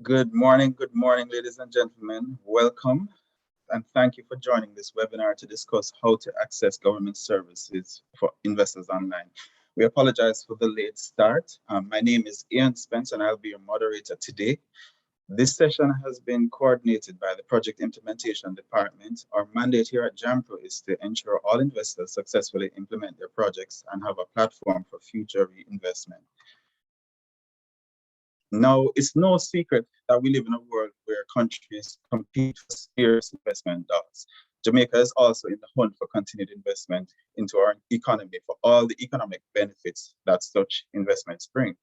Good morning, ladies and gentlemen. Welcome and thank you for joining this webinar to discuss how to access government services for investors online. We apologize for the late start. My name is Ian Spence and I'll be your moderator today. This session has been coordinated by the Project Implementation Department. Our mandate here at JAMPRO is to ensure all investors successfully implement their projects and have a platform for future reinvestment. Now, it's no secret that we live in a world where countries compete for scarce investment dollars. Jamaica is also in the hunt for continued investment into our economy for all the economic benefits that such investments bring.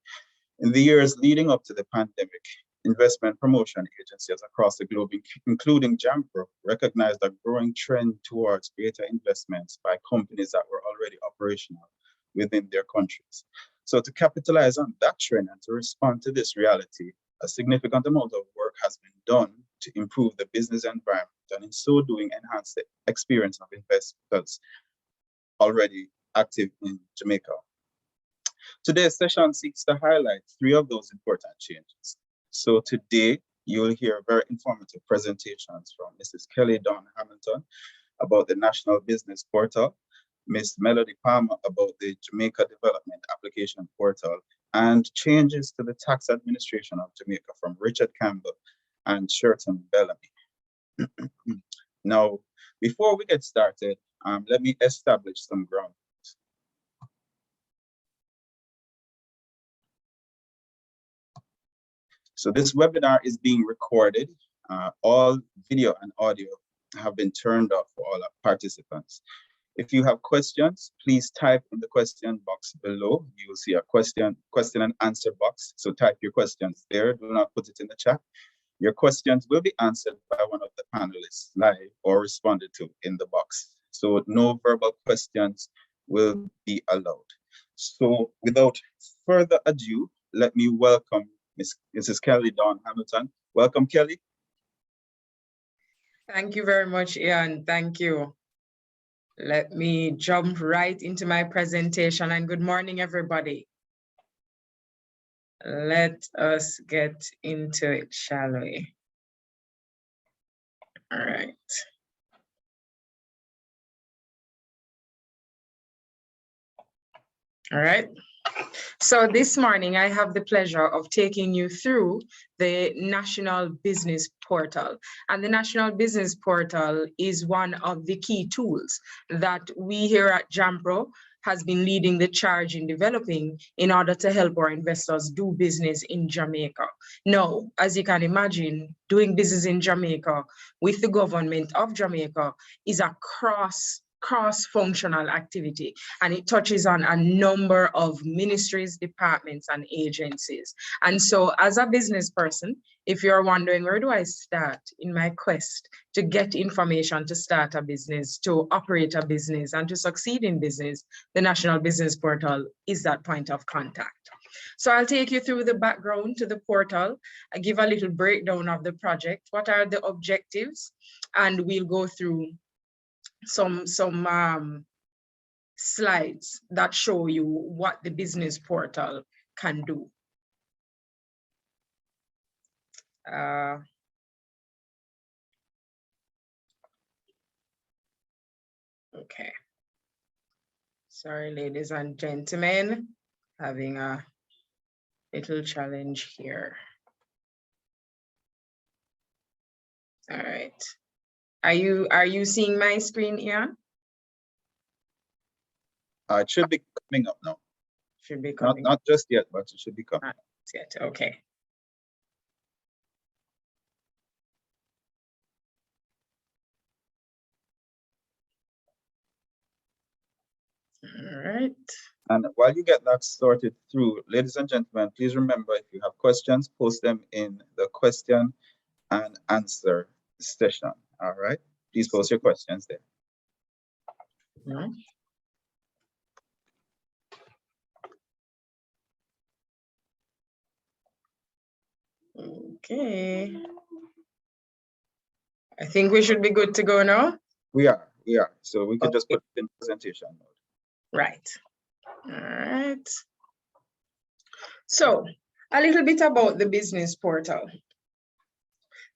In the years leading up to the pandemic, investment promotion agencies across the globe, including JAMPRO, recognized a growing trend towards greater investments by companies that were already operational within their countries. So to capitalize on that trend and to respond to this reality, a significant amount of work has been done to improve the business environment and in so doing enhance the experience of investors already active in Jamaica. Today's session seeks to highlight three of those important changes. So today, you'll hear very informative presentations from Mrs. Kelly Dawn Hamilton about the National Business Portal, Ms. Melody Palmer about the Jamaica Development Application Portal, and changes to the tax administration of Jamaica from Richard Campbell and Sherton Bellamy. Now, before we get started, let me establish some ground. So this webinar is being recorded. All video and audio have been turned off for all our participants. If you have questions, please type in the question box below. You will see a question and answer box. So type your questions there. Do not put it in the chat. Your questions will be answered by one of the panelists live or responded to in the box. So no verbal questions will be allowed. So without further ado, let me welcome Mrs. Kelly Dawn Hamilton. Welcome, Kelly. Thank you very much, Ian. Thank you. Let me jump right into my presentation and good morning, everybody. Let us get into it, shall we? All right. All right. So this morning, I have the pleasure of taking you through the National Business Portal. And the National Business Portal is one of the key tools that we here at JAMPRO has been leading the charge in developing in order to help our investors do business in Jamaica. Now, as you can imagine, doing business in Jamaica with the government of Jamaica is a cross-functional activity, and it touches on a number of ministries, departments, and agencies. And so as a business person, if you're wondering, where do I start in my quest to get information to start a business, to operate a business, and to succeed in business, the National Business Portal is that point of contact. So I'll take you through the background to the portal. I give a little breakdown of the project. What are the objectives? And we'll go through some slides that show you what the business portal can do. Okay. Sorry, ladies and gentlemen, having a little challenge here. All right. Are you seeing my screen here? It should be coming up now. Should be coming. Not just yet, but it should be coming. Not yet. Okay. All right. And while you get that sorted through, ladies and gentlemen, please remember, if you have questions, post them in the question and answer session. All right. Please post your questions there. No. Okay. I think we should be good to go now. We are. So we can just put it in presentation mode. Right. All right. So a little bit about the business portal.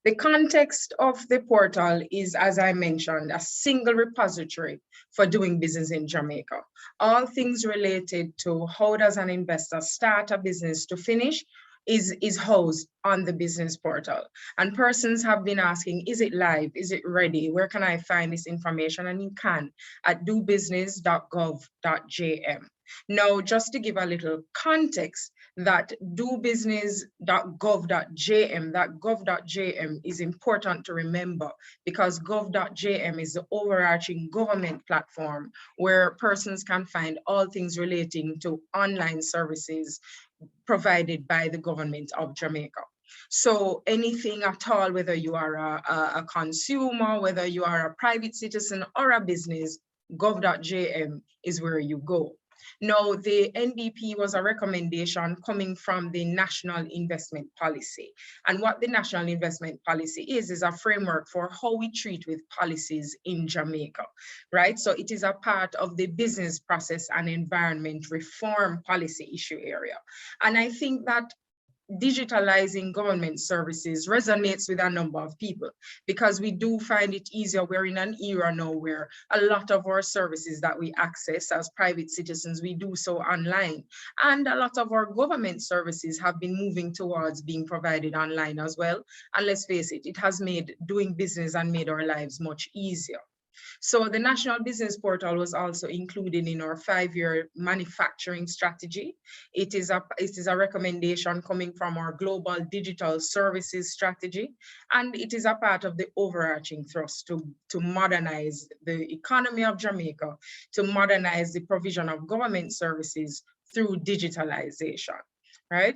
The context of the portal is, as I mentioned, a single repository for doing business in Jamaica. All things related to how does an investor start a business to finish is housed on the business portal. And persons have been asking, is it live? Is it ready? Where can I find this information? And you can at dobusiness.gov.jm. Now, just to give a little context, that dobusiness.gov.jm, that gov.jm is important to remember because gov.jm is the overarching government platform where persons can find all things relating to online services provided by the government of Jamaica. So anything at all, whether you are a consumer, whether you are a private citizen or a business, gov.jm is where you go. Now, the NBP was a recommendation coming from the National Investment Policy. And what the National Investment Policy is a framework for how we treat with policies in Jamaica, right? So it is a part of the business process and environment reform policy issue area. And I think that digitalizing government services resonates with a number of people because we do find it easier. We're in an era now where a lot of our services that we access as private citizens, we do so online. And a lot of our government services have been moving towards being provided online as well. And let's face it, it has made doing business and made our lives much easier. So the National Business Portal was also included in our 5-year manufacturing strategy. It is a recommendation coming from our global digital services strategy, and it is a part of the overarching thrust to modernize the economy of Jamaica, to modernize the provision of government services through digitalization, right?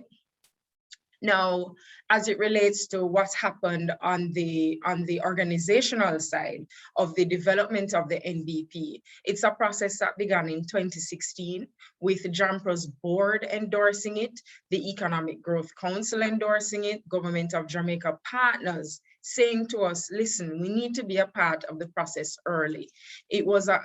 Now, as it relates to what's happened on the organizational side of the development of the NBP, it's a process that began in 2016 with JAMPRO's board endorsing it, the Economic Growth Council endorsing it, Government of Jamaica partners saying to us, listen, we need to be a part of the process early. It was a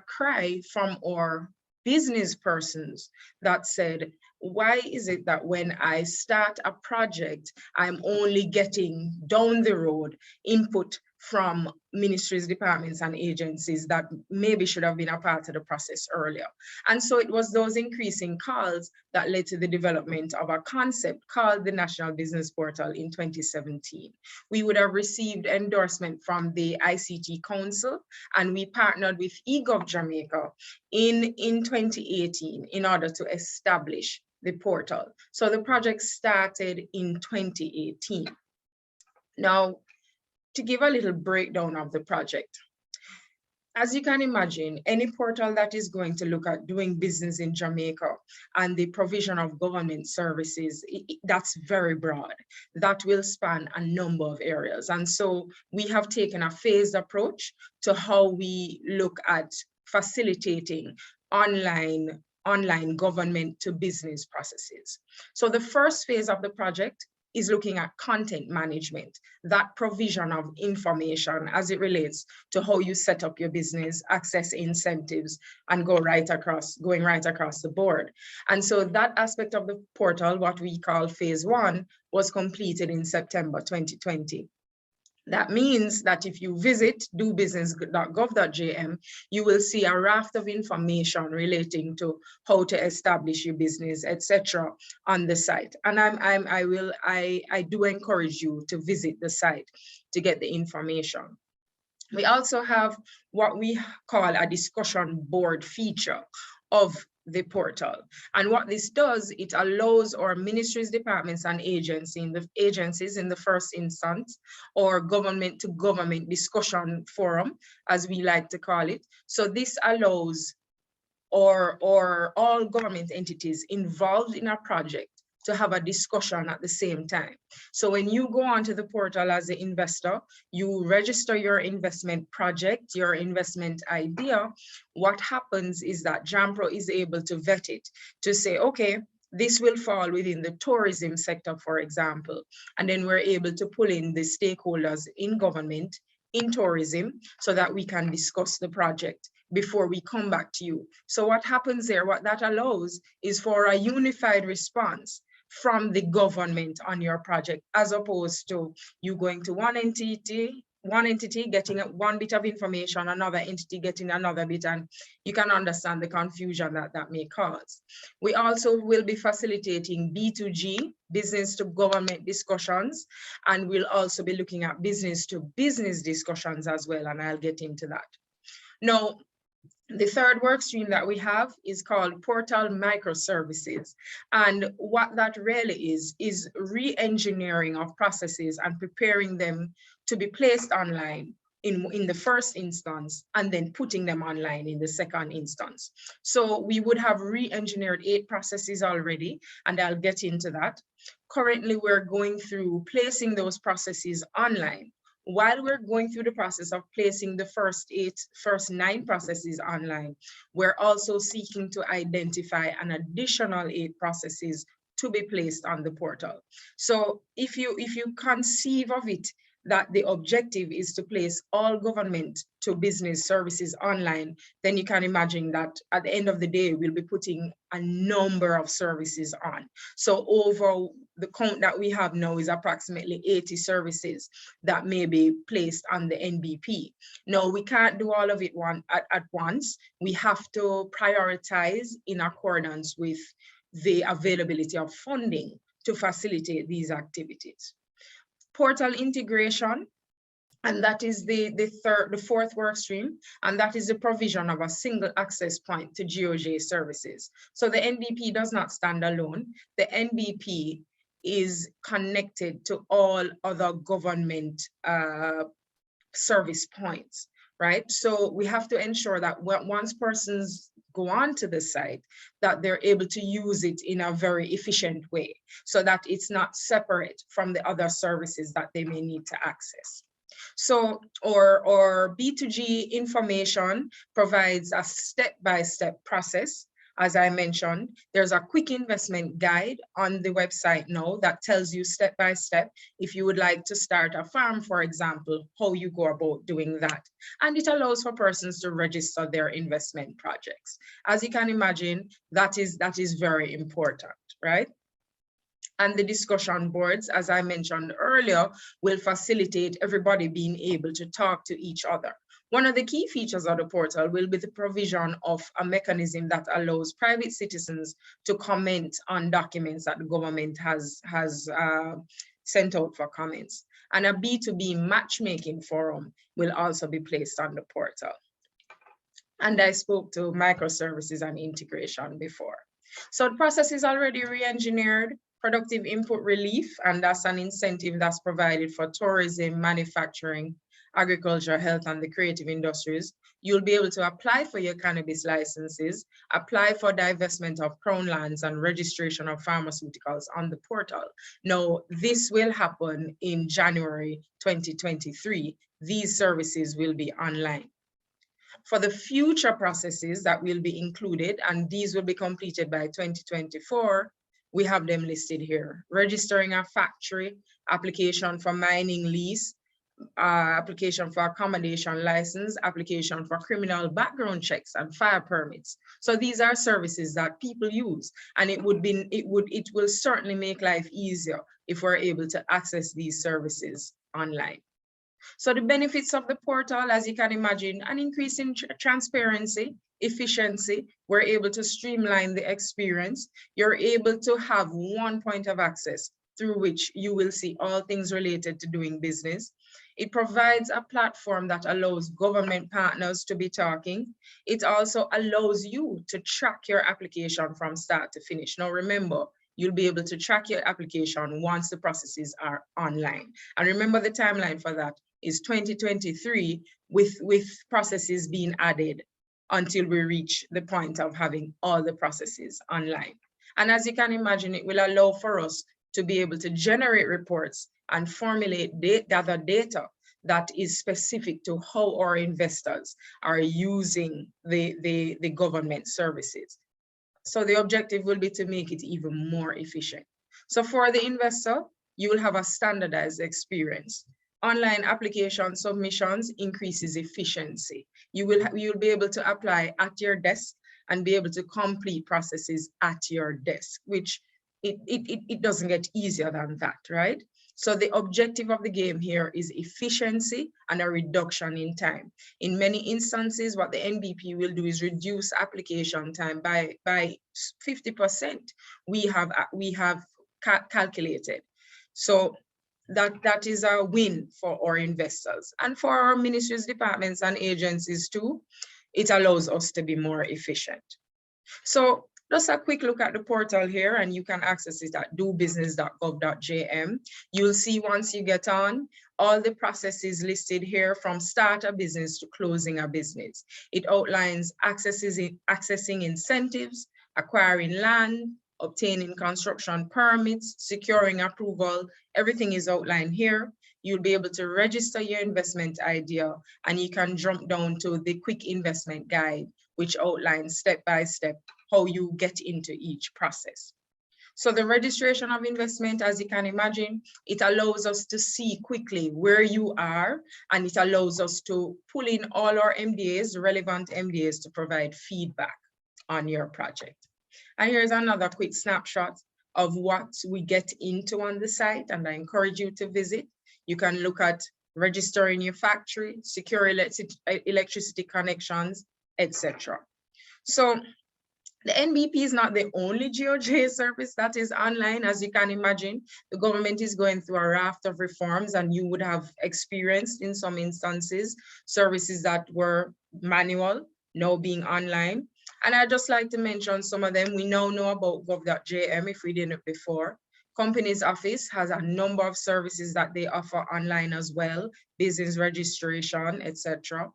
cry from our business persons that said, why is it that when I start a project, I'm only getting down the road input from ministries, departments, and agencies that maybe should have been a part of the process earlier? And so it was those increasing calls that led to the development of a concept called the National Business Portal in 2017. We would have received endorsement from the ICT Council, and we partnered with eGov Jamaica in 2018 in order to establish the portal. So the project started in 2018. Now, to give a little breakdown of the project, as you can imagine, any portal that is going to look at doing business in Jamaica and the provision of government services, that's very broad. That will span a number of areas. And so we have taken a phased approach to how we look at facilitating online government to business processes. So the first phase of the project is looking at content management, that provision of information as it relates to how you set up your business, access incentives, and going right across the board. And so that aspect of the portal, what we call phase 1, was completed in September 2020. That means that if you visit dobusiness.gov.jm, you will see a raft of information relating to how to establish your business, etc., on the site. And I do encourage you to visit the site to get the information. We also have what we call a discussion board feature of the portal. And what this does, it allows our ministries, departments, and agencies in the first instance, or government to government discussion forum, as we like to call it. So this allows all government entities involved in a project to have a discussion at the same time. So when you go onto the portal as an investor, you register your investment project, your investment idea. What happens is that JAMPRO is able to vet it to say, okay, this will fall within the tourism sector, for example. And then we're able to pull in the stakeholders in government, in tourism, so that we can discuss the project before we come back to you. So what happens there, what that allows is for a unified response from the government on your project, as opposed to you going to one entity getting one bit of information, another entity getting another bit, and you can understand the confusion that may cause. We also will be facilitating B2G, business to government discussions, and we'll also be looking at business to business discussions as well, and I'll get into that. Now, the third work stream that we have is called Portal Microservices. And what that really is re-engineering of processes and preparing them to be placed online in the first instance, and then putting them online in the second instance. So we would have re-engineered 8 processes already, and I'll get into that. Currently, we're going through placing those processes online. While we're going through the process of placing the first 9 processes online, we're also seeking to identify an additional 8 processes to be placed on the portal. So if you conceive of it, that the objective is to place all government to business services online, then you can imagine that at the end of the day, we'll be putting a number of services on. So over the count that we have now is approximately 80 services that may be placed on the NBP. Now, we can't do all of it at once. We have to prioritize in accordance with the availability of funding to facilitate these activities. Portal integration, and that is the fourth work stream, and that is the provision of a single access point to GOJ services. So the NBP does not stand alone. The NBP is connected to all other government service points, right? So we have to ensure that once persons go on to the site, that they're able to use it in a very efficient way, so that it's not separate from the other services that they may need to access. So, or B2G information provides a step-by-step process. As I mentioned, there's a quick investment guide on the website now that tells you step by step, if you would like to start a farm, for example, how you go about doing that. And it allows for persons to register their investment projects. As you can imagine, that is very important, right? And the discussion boards, as I mentioned earlier, will facilitate everybody being able to talk to each other. One of the key features of the portal will be the provision of a mechanism that allows private citizens to comment on documents that the government has sent out for comments. And a B2B matchmaking forum will also be placed on the portal. And I spoke to microservices and integration before. So the process is already re-engineered. Productive input relief, and that's an incentive that's provided for tourism, manufacturing, agriculture, health, and the creative industries. You'll be able to apply for your cannabis licenses, apply for divestment of crown lands and registration of pharmaceuticals on the portal. Now, this will happen in January 2023. These services will be online. For the future processes that will be included, and these will be completed by 2024, we have them listed here. Registering a factory, application for mining lease, application for accommodation license, application for criminal background checks and fire permits. So these are services that people use, and it will certainly make life easier if we're able to access these services online. So the benefits of the portal, as you can imagine, an increase in transparency, efficiency. We're able to streamline the experience. You're able to have one point of access through which you will see all things related to doing business. It provides a platform that allows government partners to be talking. It also allows you to track your application from start to finish. Now remember, you'll be able to track your application once the processes are online. And remember, the timeline for that is 2023, with processes being added until we reach the point of having all the processes online. And as you can imagine, it will allow for us to be able to generate reports and formulate gather data that is specific to how our investors are using the government services. So the objective will be to make it even more efficient. So for the investor, you will have a standardized experience. Online application submissions increases efficiency. You'll be able to apply at your desk and be able to complete processes at your desk, which it doesn't get easier than that, right? So the objective of the game here is efficiency and a reduction in time. In many instances, what the NBP will do is reduce application time by 50%. We have calculated. So that is a win for our investors and for our ministries, departments, and agencies too. It allows us to be more efficient. So just a quick look at the portal here, and you can access it at dobusiness.gov.jm. You'll see once you get on, all the processes listed here from start a business to closing a business. It outlines accessing incentives, acquiring land, obtaining construction permits, securing approval. Everything is outlined here. You'll be able to register your investment idea, and you can jump down to the quick investment guide, which outlines step by step how you get into each process. So the registration of investment, as you can imagine, it allows us to see quickly where you are, and it allows us to pull in all our MDAs, relevant MDAs, to provide feedback on your project. And here's another quick snapshot of what we get into on the site, and I encourage you to visit. You can look at registering your factory, secure electricity connections, etc. So the NBP is not the only GOJ service that is online. As you can imagine, the government is going through a raft of reforms, and you would have experienced in some instances services that were manual now being online. And I'd just like to mention some of them. We now know about gov.jm if we didn't before. Companies Office has a number of services that they offer online as well, business registration, etc.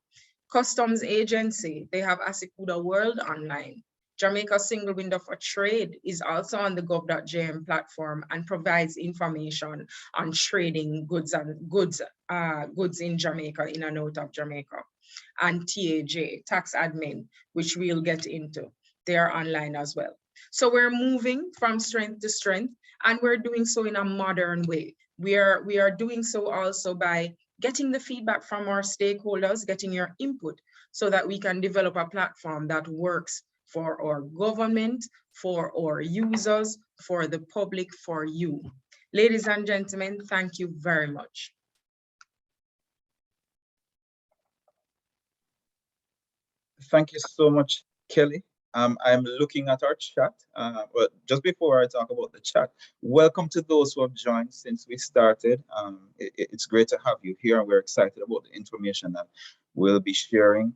Customs Agency, they have Asikuda World online. Jamaica Single Window for Trade is also on the gov.jm platform and provides information on trading goods in Jamaica, in and out of Jamaica. And TAJ, Tax Admin, which we'll get into, they are online as well. So we're moving from strength to strength, and we're doing so in a modern way. We are doing so also by getting the feedback from our stakeholders, getting your input, so that we can develop a platform that works for our government, for our users, for the public, for you. Ladies and gentlemen, thank you very much. Thank you so much, Kelly. I'm looking at our chat, but just before I talk about the chat, welcome to those who have joined since we started. It's great to have you here, and we're excited about the information that we'll be sharing.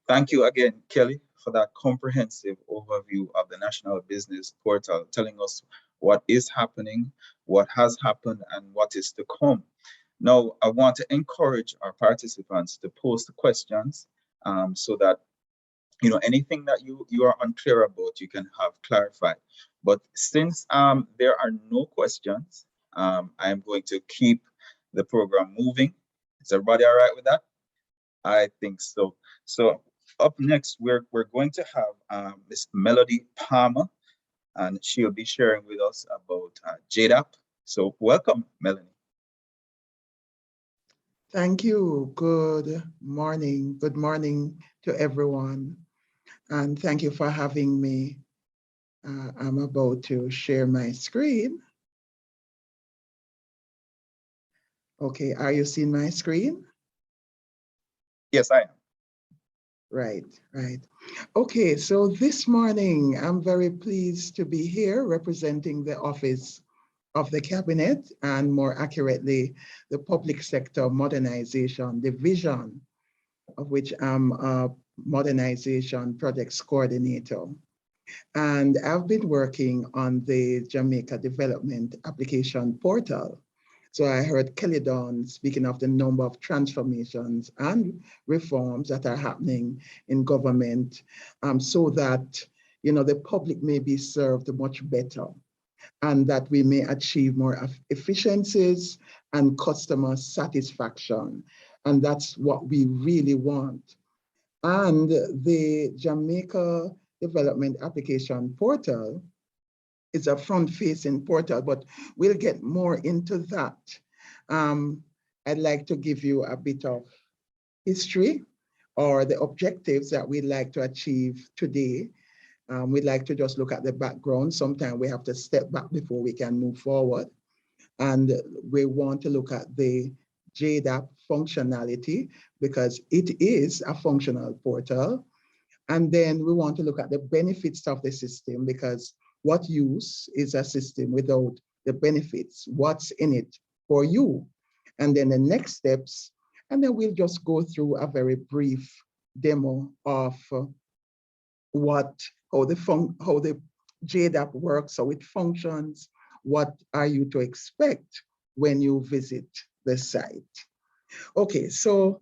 Thank you again, Kelly, for that comprehensive overview of the National Business Portal, telling us what is happening, what has happened, and what is to come. Now, I want to encourage our participants to post the questions so that anything that you are unclear about, you can have clarified. But since there are no questions, I am going to keep the program moving. Is everybody all right with that? I think so. So up next, we're going to have Miss Melody Palmer, and she'll be sharing with us about JDAP. So welcome, Melanie. Thank you. Good morning. Good morning to everyone. And thank you for having me. I'm about to share my screen. Okay, are you seeing my screen? Yes, I am. Right. Okay, so this morning, I'm very pleased to be here representing the Office of the Cabinet, and more accurately, the Public Sector Modernization Division, of which I'm a Modernization Projects Coordinator. And I've been working on the Jamaica Development Application Portal. So I heard Kelly Dawn speaking of the number of transformations and reforms that are happening in government, so that the public may be served much better, and that we may achieve more efficiencies and customer satisfaction. And that's what we really want. And the Jamaica Development Application Portal is a front-facing portal, but we'll get more into that. I'd like to give you a bit of history or the objectives that we'd like to achieve today. We'd like to just look at the background. Sometimes we have to step back before we can move forward. And we want to look at the JDAP functionality because it is a functional portal. And then we want to look at the benefits of the system because what use is a system without the benefits? What's in it for you? And then the next steps, and then we'll just go through a very brief demo of how the JDAP works, how it functions, what are you to expect when you visit the site. Okay, so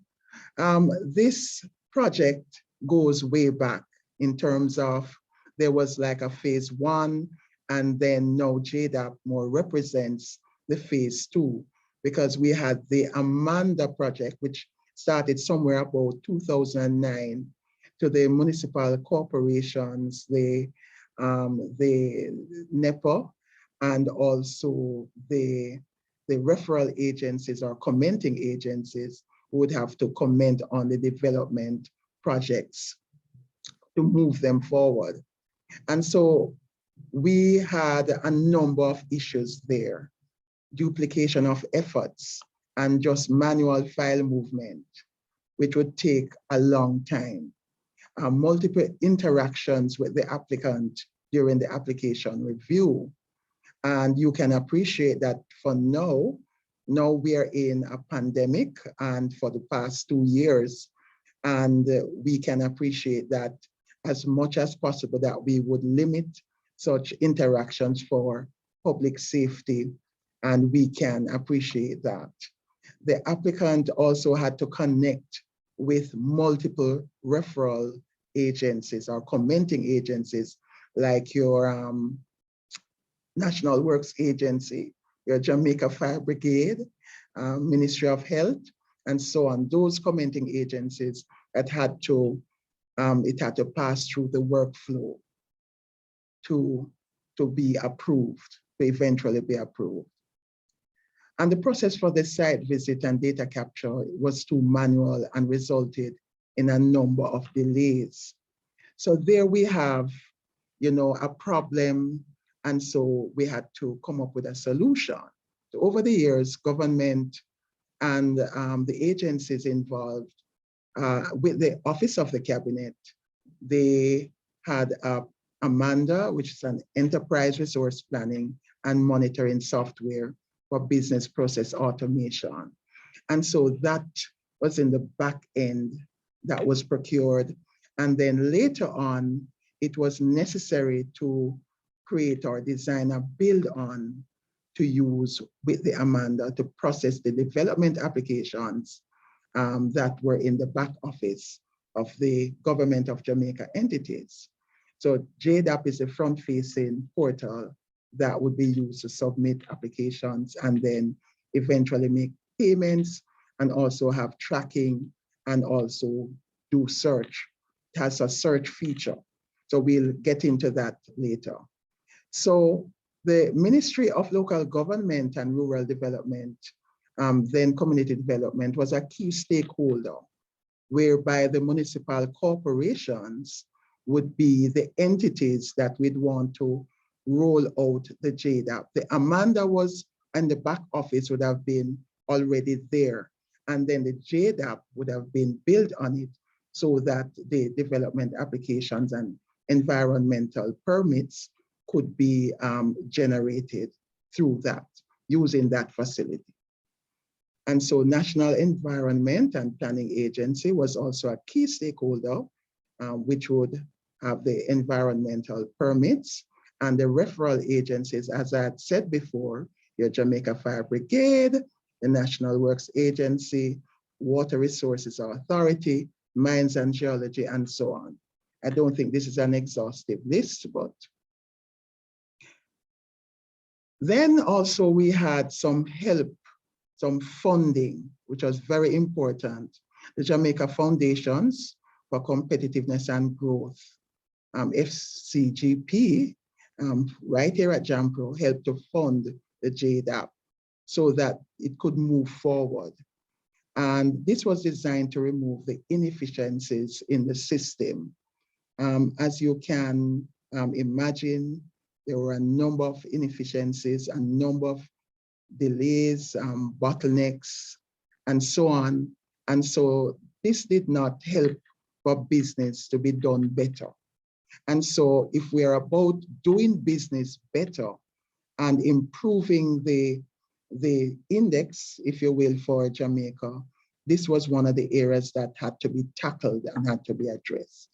this project goes way back in terms of there was like a phase 1, and then now JDAP more represents the phase 2, because we had the Amanda project, which started somewhere about 2009 to the municipal corporations, the NEPA, and also the referral agencies or commenting agencies would have to comment on the development projects to move them forward. And so we had a number of issues there, duplication of efforts and just manual file movement, which would take a long time. Multiple interactions with the applicant during the application review. And you can appreciate that for now we are in a pandemic and for the past 2 years, and we can appreciate that as much as possible that we would limit such interactions for public safety, and we can appreciate that. The applicant also had to connect with multiple referral agencies or commenting agencies like your National Works Agency, your Jamaica Fire Brigade, Ministry of Health, and so on. Those commenting agencies that had to, it had to pass through the workflow to be approved, to eventually be approved. And the process for the site visit and data capture was too manual and resulted in a number of delays. So there we have, a problem. And so we had to come up with a solution. So over the years, government and the agencies involved with the Office of the Cabinet, they had Amanda, which is an enterprise resource planning and monitoring software for business process automation. And so that was in the back end that was procured. And then later on, it was necessary to create or design a build on to use with the Amanda to process the development applications that were in the back office of the government of Jamaica entities. So JDAP is a front-facing portal that would be used to submit applications and then eventually make payments and also have tracking and also do search. It has a search feature. So we'll get into that later. So the Ministry of Local Government and Rural Development, then Community Development, was a key stakeholder, whereby the municipal corporations would be the entities that we'd want to roll out the JDAP. The Amanda was, and the back office would have been already there. And then the JDAP would have been built on it so that the development applications and environmental permits could be generated through that, using that facility. And so National Environment and Planning Agency was also a key stakeholder, which would have the environmental permits, and the referral agencies, as I had said before, your Jamaica Fire Brigade, the National Works Agency, Water Resources Authority, Mines and Geology, and so on. I don't think this is an exhaustive list, but then also we had some help, some funding, which was very important. The Jamaica Foundations for Competitiveness and Growth, FCGP, right here at JAMPRO, helped to fund the JDAP so that it could move forward. And this was designed to remove the inefficiencies in the system. As you can imagine there were a number of inefficiencies, a number of delays, bottlenecks, and so on. And so this did not help for business to be done better. And so if we are about doing business better and improving the index, if you will, for Jamaica, this was one of the areas that had to be tackled and had to be addressed.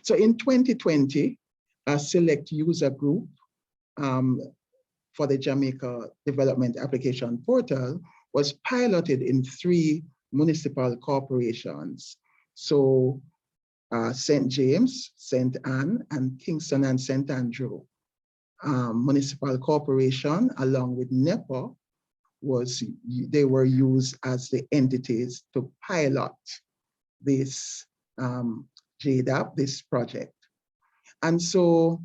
So in 2020, a select user group for the Jamaica Development Application Portal was piloted in 3 municipal corporations. So St. James, St. Anne, and Kingston and St. Andrew Municipal Corporation, along with NEPA, they were used as the entities to pilot this JDAP, this project. And so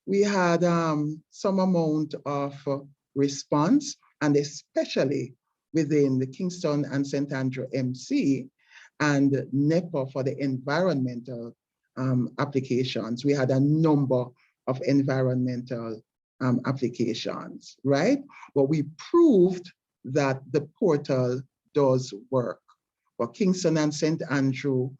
we had some amount of response, and especially within the Kingston and St. Andrew MC and NEPA for the environmental applications. We had a number of environmental applications, right? But we proved that the portal does work. For Kingston and St. Andrew,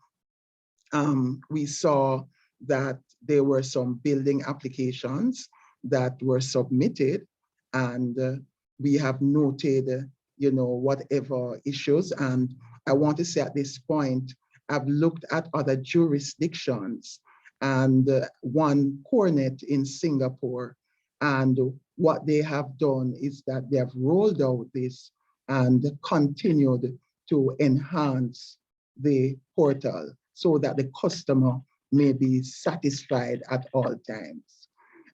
we saw that there were some building applications that were submitted, and we have noted, you know, whatever issues. And I want to say at this point, I've looked at other jurisdictions, and one Coronet in Singapore, and what they have done is that they have rolled out this and continued to enhance the portal so that the customer may be satisfied at all times.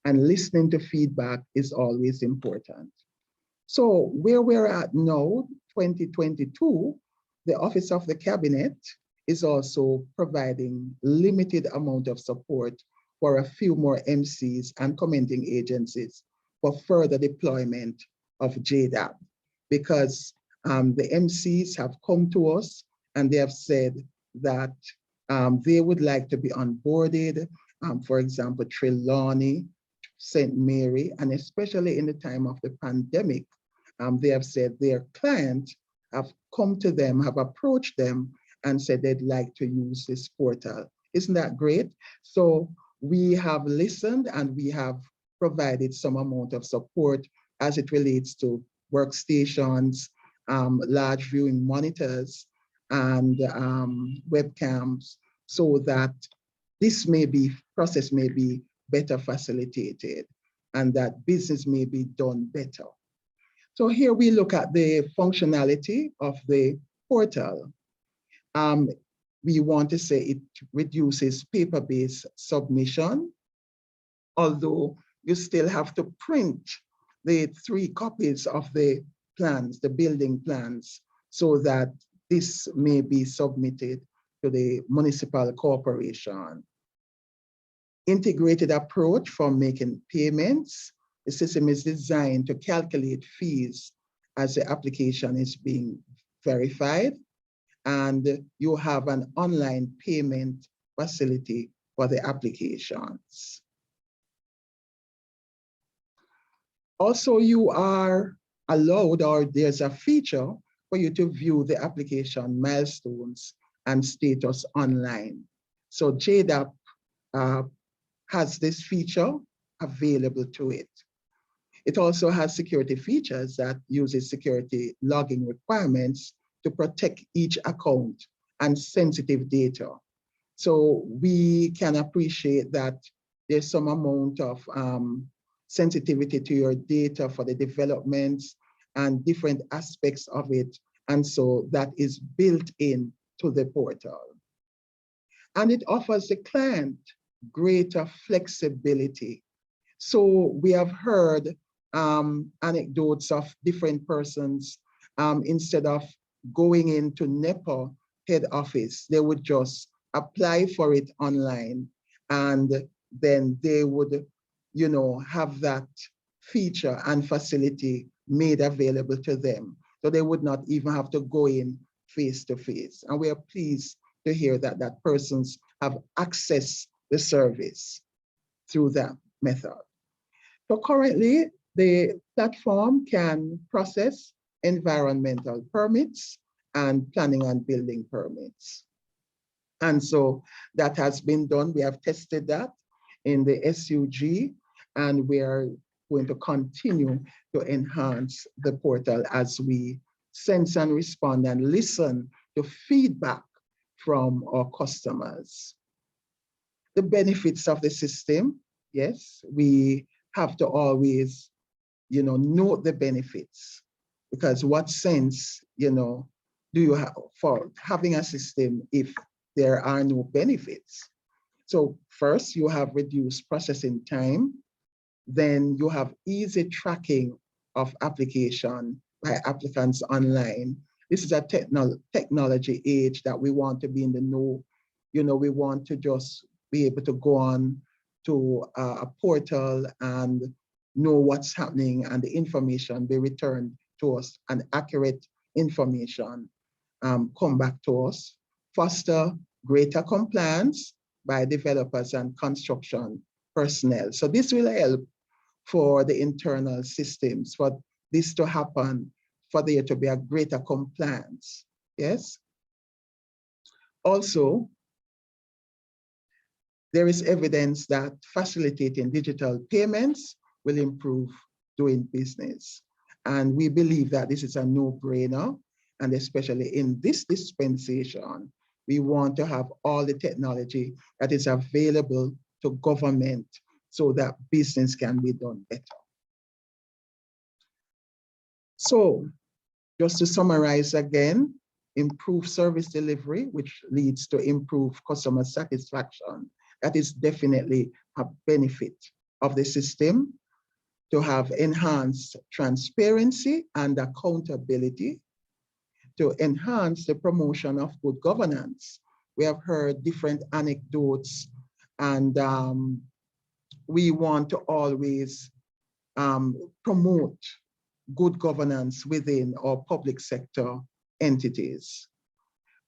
And listening to feedback is always important. So where we're at now, 2022, the Office of the Cabinet is also providing limited amount of support for a few more MCs and commenting agencies for further deployment of JDAP, because the MCs have come to us and they have said that they would like to be onboarded, for example, Trelawney, St. Mary, and especially in the time of the pandemic, they have said their clients have come to them, have approached them and said they'd like to use this portal. Isn't that great? So we have listened and we have provided some amount of support as it relates to workstations, large viewing monitors, and webcams, so that this process may be better facilitated and that business may be done better. So here we look at the functionality of the portal. We want to say it reduces paper-based submission, although you still have to print the 3 copies of the plans, the building plans, so that this may be submitted to the municipal corporation. Integrated approach for making payments. The system is designed to calculate fees as the application is being verified, and you have an online payment facility for the applications. Also, you are allowed, or there's a feature for you to view the application milestones and status online. So JDAP has this feature available to it. It also has security features that uses security logging requirements to protect each account and sensitive data. So we can appreciate that there's some amount of sensitivity to your data for the developments and different aspects of it. And so that is built in to the portal. And it offers the client greater flexibility. So we have heard anecdotes of different persons, instead of going into NEPA head office, they would just apply for it online, and then they would, you know, have that feature and facility made available to them. So they would not even have to go in face to face. And we are pleased to hear that persons have accessed the service. through that method. So currently, the platform can process environmental permits and planning and building permits. And so that has been done. We have tested that in the SUG, and we are going to continue to enhance the portal as we sense and respond and listen to feedback from our customers. The benefits of the system, yes, we have to always, note the benefits, because what sense, do you have for having a system if there are no benefits? So first, you have reduced processing time. Then you have easy tracking of application by applicants online. This is a technology age that we want to be in the know. We want to just be able to go on to a portal and know what's happening, and the information be returned to us, and accurate information come back to us. Foster greater compliance by developers and construction personnel. So this will help for the internal systems, for this to happen, for there to be a greater compliance, yes? Also, there is evidence that facilitating digital payments will improve doing business. And we believe that this is a no-brainer, and especially in this dispensation, we want to have all the technology that is available to government so that business can be done better. So just to summarize again, improve service delivery, which leads to improved customer satisfaction. That is definitely a benefit of the system. To have enhanced transparency and accountability, to enhance the promotion of good governance. We have heard different anecdotes, and we want to always promote good governance within our public sector entities.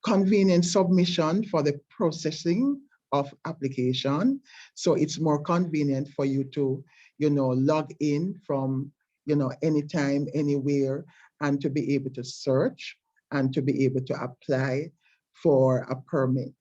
Convenient submission for the processing of application. So it's more convenient for you to, log in from, anytime, anywhere, and to be able to search and to be able to apply for a permit.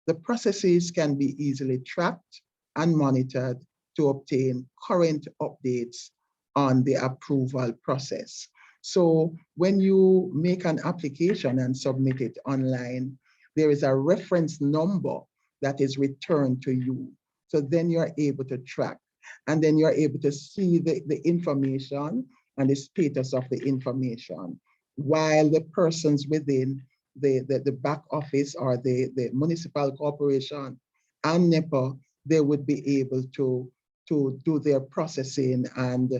The processes can be easily tracked and monitored to obtain current updates on the approval process. So when you make an application and submit it online, there is a reference number that is returned to you. So then you're able to track, and then you're able to see the information and the status of the information, while the persons within the back office or the municipal corporation and NEPA, they would be able to do their processing and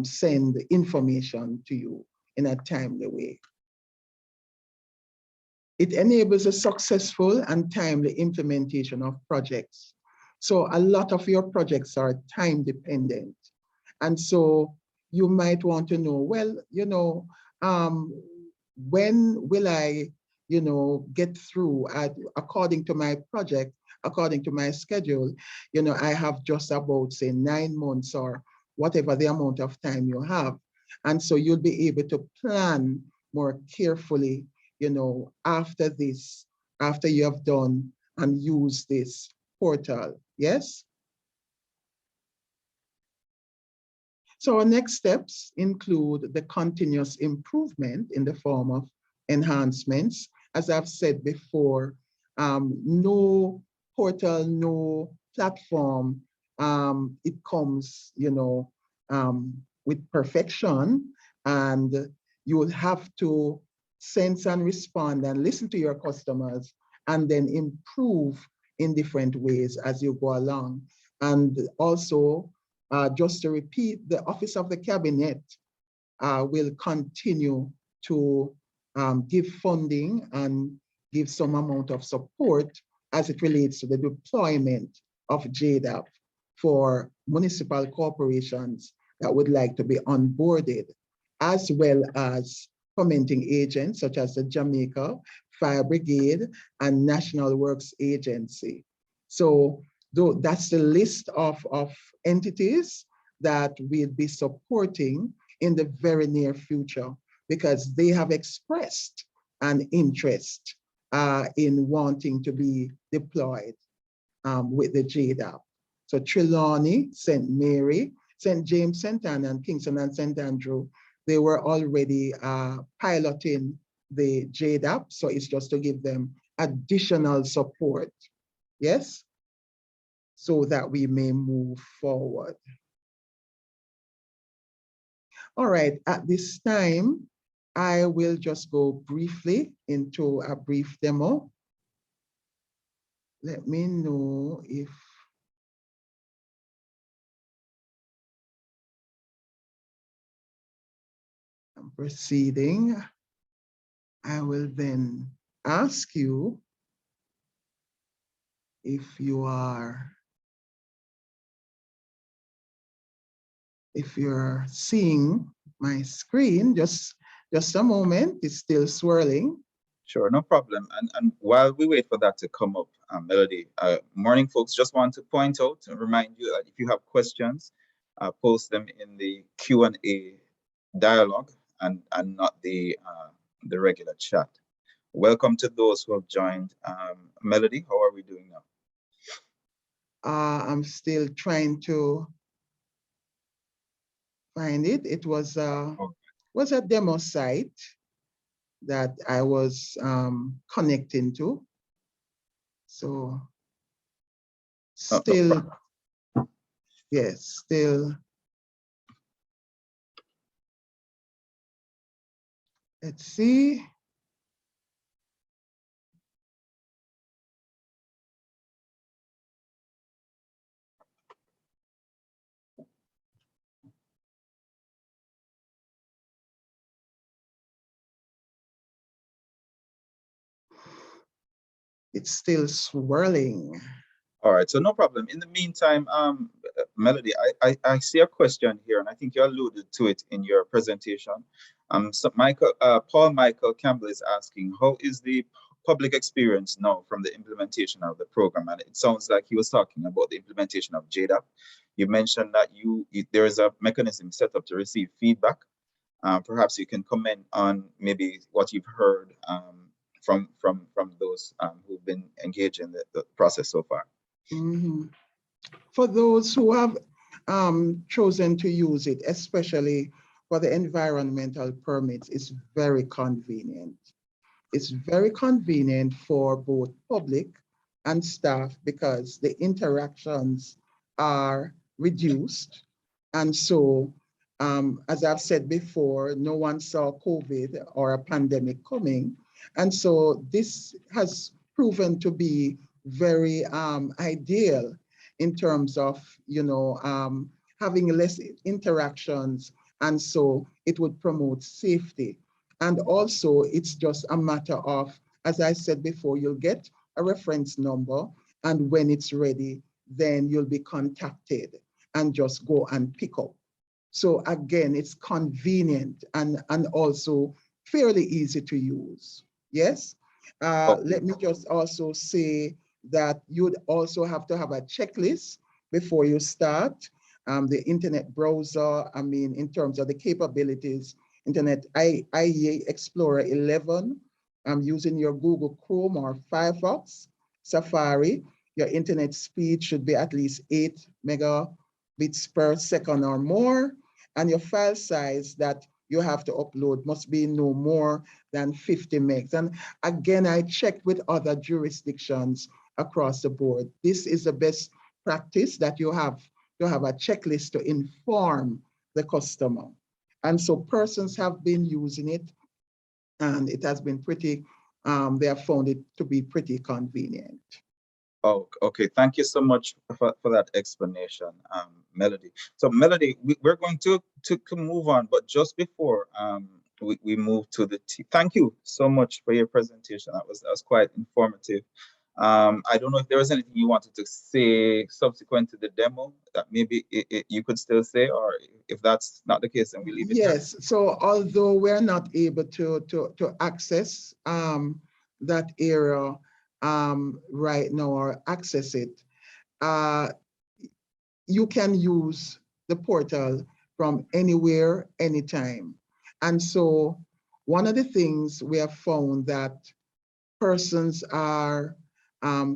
send information to you in a timely way. It enables a successful and timely implementation of projects. So a lot of your projects are time dependent. And so you might want to know, well, when will I, get through according to my project, according to my schedule, I have just about, say, 9 months or whatever the amount of time you have. And so you'll be able to plan more carefully, after this, after you have done and used this portal, yes? So our next steps include the continuous improvement in the form of enhancements. As I've said before, no portal, no platform, it comes, with perfection, and you will have to sense and respond and listen to your customers, and then improve in different ways as you go along. And also, just to repeat, the Office of the Cabinet will continue to give funding and give some amount of support as it relates to the deployment of JDAP for municipal corporations that would like to be onboarded, as well as fomenting agents such as the Jamaica Fire Brigade and National Works Agency. So though that's the list of entities that we'll be supporting in the very near future, because they have expressed an interest in wanting to be deployed with the JDAP. So Trelawney, St. Mary, St. James, St. Anne, and Kingston and St. Andrew, they were already piloting the JDAP. So it's just to give them additional support, yes, so that we may move forward. All right, at this time, I will just go briefly into a brief demo. Let me know if I'm proceeding. I will then ask you if you're seeing my screen. Just a moment, it's still swirling. Sure, no problem. And while we wait for that to come up, Melody, morning folks, just want to point out and remind you that if you have questions, post them in the Q&A dialogue and not the regular chat. Welcome to those who have joined. Melody, how are we doing now? I'm still trying to find it. It was a demo site that I was connecting to. So still, yes, still. Let's see. It's still swirling. All right, so no problem. In the meantime, Melody, I see a question here, and I think you alluded to it in your presentation. So Paul Michael Campbell is asking, how is the public experience now from the implementation of the program? And it sounds like he was talking about the implementation of JDAP. You mentioned that there is a mechanism set up to receive feedback. Perhaps you can comment on maybe what you've heard from those who've been engaged in the process so far. Mm-hmm. For those who have chosen to use it, especially for the environmental permits, it's very convenient. It's very convenient for both public and staff because the interactions are reduced. And so, as I've said before, no one saw COVID or a pandemic coming. And so this has proven to be very ideal in terms of, having less interactions. And so it would promote safety. And also it's just a matter of, as I said before, you'll get a reference number, and when it's ready, then you'll be contacted and just go and pick up. So again, it's convenient and also fairly easy to use. Yes. Let me just also say that you'd also have to have a checklist before you start. The internet browser, I mean, in terms of the capabilities, Internet IE Explorer 11, using your Google Chrome or Firefox, Safari, your internet speed should be at least 8 megabits per second or more, and your file size that you have to upload must be no more than 50 megs. And again, I checked with other jurisdictions across the board. This is the best practice, that you have to have a checklist to inform the customer. And so persons have been using it, and it has been pretty, they have found it to be pretty convenient. Oh, okay. Thank you so much for that explanation, Melody. So Melody, we're going to move on, but just before we move to the thank you so much for your presentation. That was quite informative. I don't know if there was anything you wanted to say subsequent to the demo that maybe you could still say, or if that's not the case, then we leave it. Yes. There. So although we're not able to access that area right now or access it, you can use the portal from anywhere, anytime. And so one of the things we have found that persons are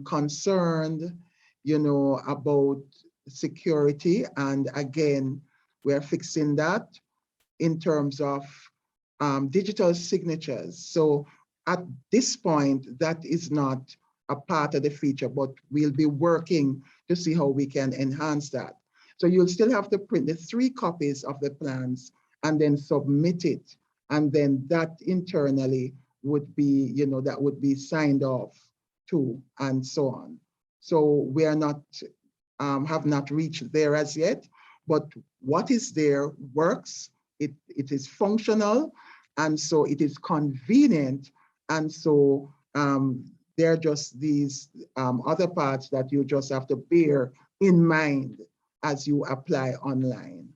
concerned, about security. And again, we're fixing that in terms of digital signatures. So at this point, that is not a part of the feature, but we'll be working to see how we can enhance that. So you'll still have to print the 3 copies of the plans and then submit it. And then that internally would be, that would be signed off too, and so on. So we are not, have not reached there as yet, but what is there works, it is functional, and so it is convenient. And so there are just these other parts that you just have to bear in mind as you apply online.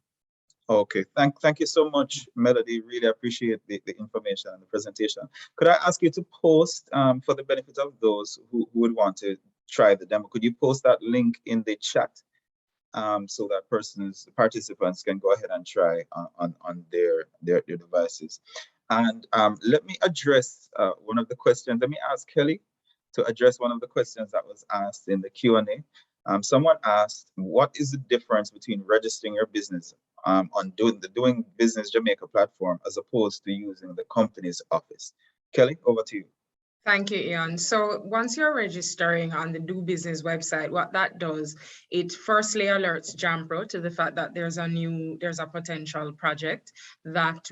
Okay, thank you so much, Melody. Really appreciate the information and the presentation. Could I ask you to post, for the benefit of those who would want to try the demo, could you post that link in the chat so that participants can go ahead and try on their devices? And let me address one of the questions. Let me ask Kelly to address one of the questions that was asked in the Q&A. Someone asked, what is the difference between registering your business on Doing Business Jamaica platform as opposed to using the company's office? Kelly, over to you. Thank you, Ian. So once you're registering on the Do Business website, what that does, it firstly alerts JAMPRO to the fact that there's a potential project that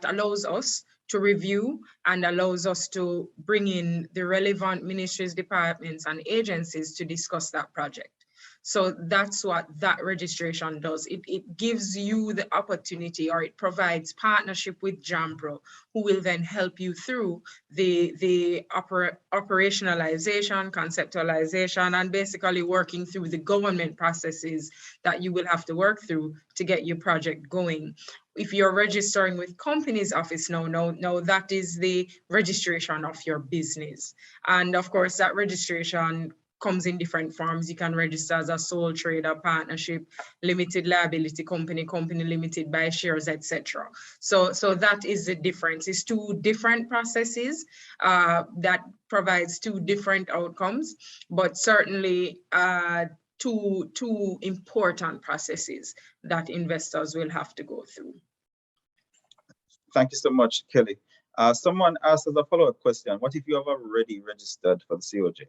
allows us to review and allows us to bring in the relevant ministries, departments, and agencies to discuss that project. So that's what that registration does. It gives you the opportunity, or it provides partnership with JAMPRO, who will then help you through the operationalization, conceptualization, and basically working through the government processes that you will have to work through to get your project going. If you're registering with company's office now, that is the registration of your business. And of course, that registration comes in different forms. You can register as a sole trader, partnership, limited liability company, company limited by shares, etc. So that is the difference. It's 2 different processes that provides 2 different outcomes, but certainly two important processes that investors will have to go through. Thank you so much, Kelly. Someone asked as a follow-up question, what if you have already registered for the COJ?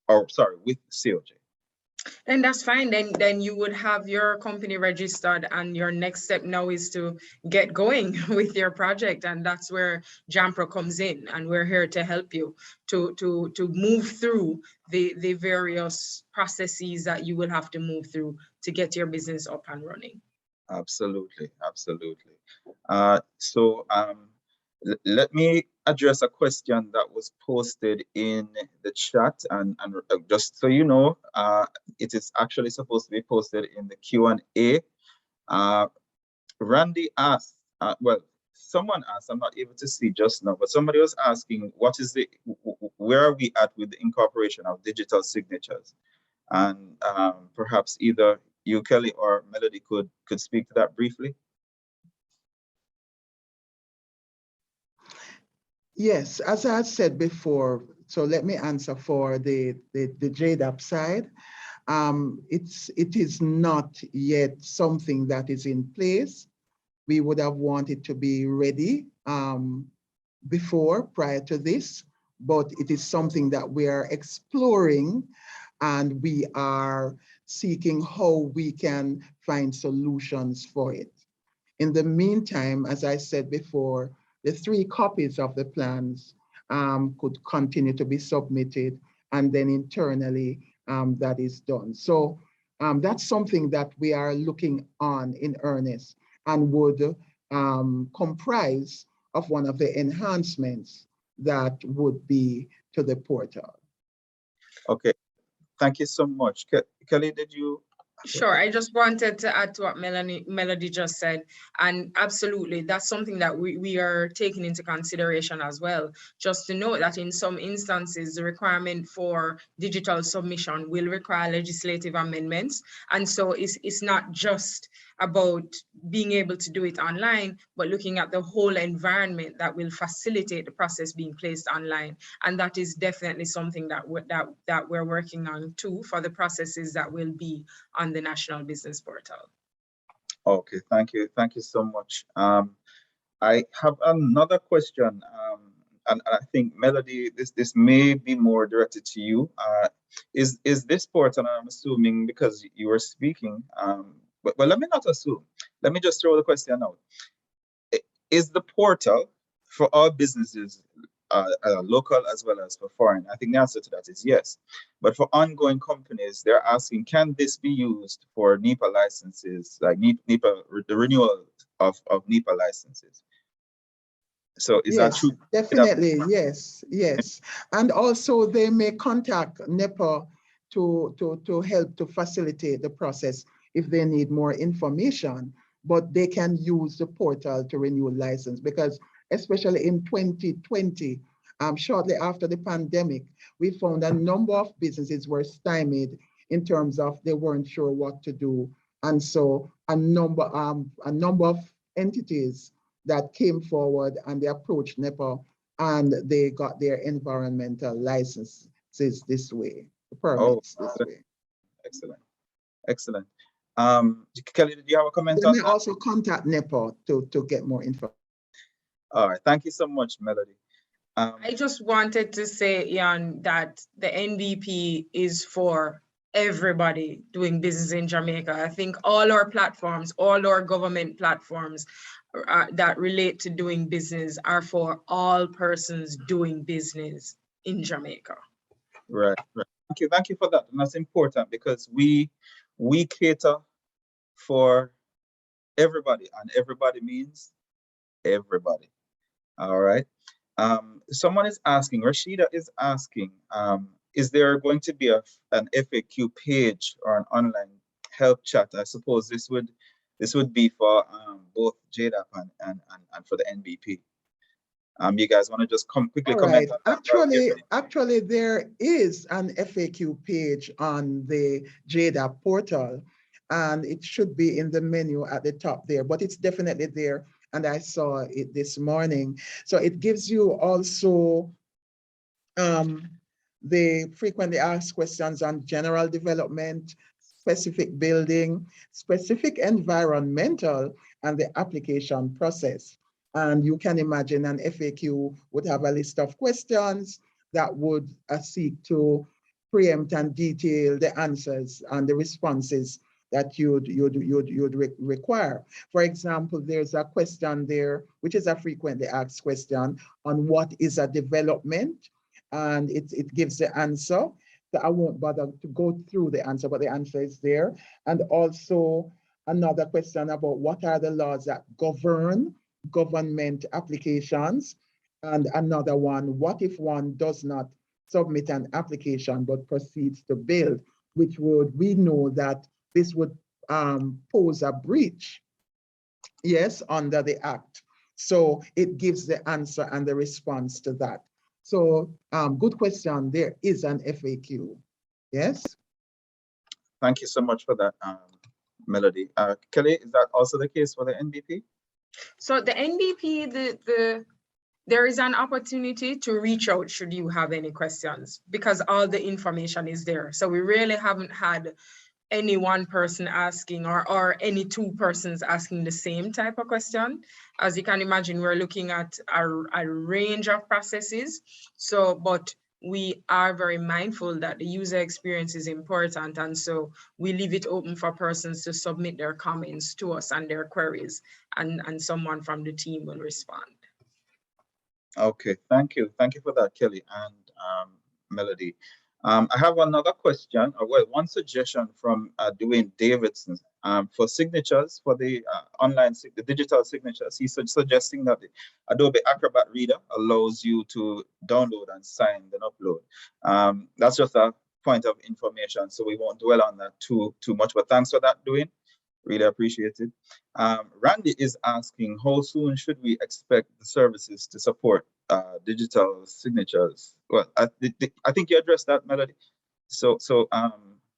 Or sorry, with COJ? Then that's fine. Then you would have your company registered, and your next step now is to get going with your project, and that's where JAMPRO comes in, and we're here to help you to move through the various processes that you will have to move through to get your business up and running. Absolutely. Let me address a question that was posted in the chat, and just so you know, it is actually supposed to be posted in the Q&A. Randy asked, well, someone asked, I'm not able to see just now, but somebody was asking, where are we at with the incorporation of digital signatures? And perhaps either you, Kelly, or Melody could speak to that briefly. Yes, as I had said before, so let me answer for the JDAP side. It is not yet something that is in place. We would have wanted to be ready prior to this, but it is something that we are exploring, and we are seeking how we can find solutions for it. In the meantime, as I said before, the 3 copies of the plans could continue to be submitted, and then internally that is done. So that's something that we are looking on in earnest, and would comprise of one of the enhancements that would be to the portal. Okay, thank you so much. Kelly, did you Sure. I just wanted to add to what Melody just said. And absolutely, that's something that we are taking into consideration as well. Just to note that in some instances, the requirement for digital submission will require legislative amendments. And so it's not just about being able to do it online, but looking at the whole environment that will facilitate the process being placed online. And that is definitely something that we're working on too for the processes that will be on the National Business Portal. Okay, thank you. Thank you so much. I have another question, and I think Melody, this may be more directed to you. Is this portal, and I'm assuming because you were speaking, but let me not assume. Let me just throw the question out. Is the portal for all businesses, local as well as for foreign? I think the answer to that is yes. But for ongoing companies, they're asking, can this be used for NEPA licenses, like NEPA, the renewal of NEPA licenses? So is that true? Definitely, yes. And also they may contact NEPA to help to facilitate the process if they need more information, but they can use the portal to renew license, because especially in 2020, shortly after the pandemic, we found a number of businesses were stymied in terms of they weren't sure what to do. And so a number of entities that came forward and they approached NEPA and they got their environmental licenses this way, the permits this way. Excellent. Kelly, did you have a comment They on may that? also contact NEPA to get more info. All right, thank you so much, Melody. I just wanted to say, Jan, that the NBP is for everybody doing business in Jamaica. I think all our platforms, all our government platforms that relate to doing business are for all persons doing business in Jamaica. Right. Thank you for that. And that's important because we cater for everybody, and everybody means everybody. All right. Someone is asking, Rashida is asking, is there going to be an FAQ page or an online help chat? I suppose this would be for both JDAP and for the NBP. You guys want to just quickly comment on that? Actually, there is an FAQ page on the JDAP portal, and it should be in the menu at the top there, but it's definitely there. And I saw it this morning. So it gives you also the frequently asked questions on general development, specific building, specific environmental, and the application process. And you can imagine an FAQ would have a list of questions that would seek to preempt and detail the answers and the responses that you'd require. For example, there's a question there, which is a frequently asked question on what is a development, and it gives the answer. So I won't bother to go through the answer, but the answer is there. And also another question about what are the laws that govern government applications, and another one, what if one does not submit an application but proceeds to build, which we know that this would pose a breach, yes, under the Act. So it gives the answer and the response to that. So good question, there is an FAQ, yes? Thank you so much for that, Melody. Kelly, is that also the case for the NBP? So the NBP, there is an opportunity to reach out should you have any questions, because all the information is there. So we really haven't had any one person asking or any two persons asking the same type of question. As you can imagine, we're looking at a range of processes. So, but we are very mindful that the user experience is important. And so we leave it open for persons to submit their comments to us and their queries, and someone from the team will respond. Okay, thank you. Thank you for that, Kelly and Melody. I have another question, or well, one suggestion from Dwayne Davidson for signatures for the the digital signatures. He's suggesting that the Adobe Acrobat Reader allows you to download and sign then upload. That's just a point of information, so we won't dwell on that too much. But thanks for that, doing. Really appreciate it. Randy is asking, how soon should we expect the services to support digital signatures? Well, I think you addressed that, Melody. So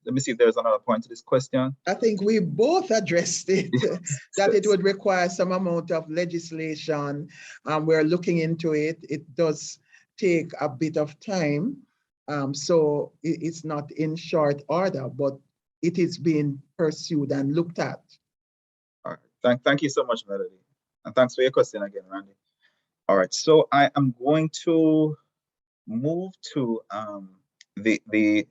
let me see if there's another point to this question. I think we both addressed it, that it Yes. would require some amount of legislation. We're looking into it. It does take a bit of time. So it's not in short order, but it is being pursued and looked at. All right. Thank you so much, Melody. And thanks for your question again, Randy. All right. So I am going to move to the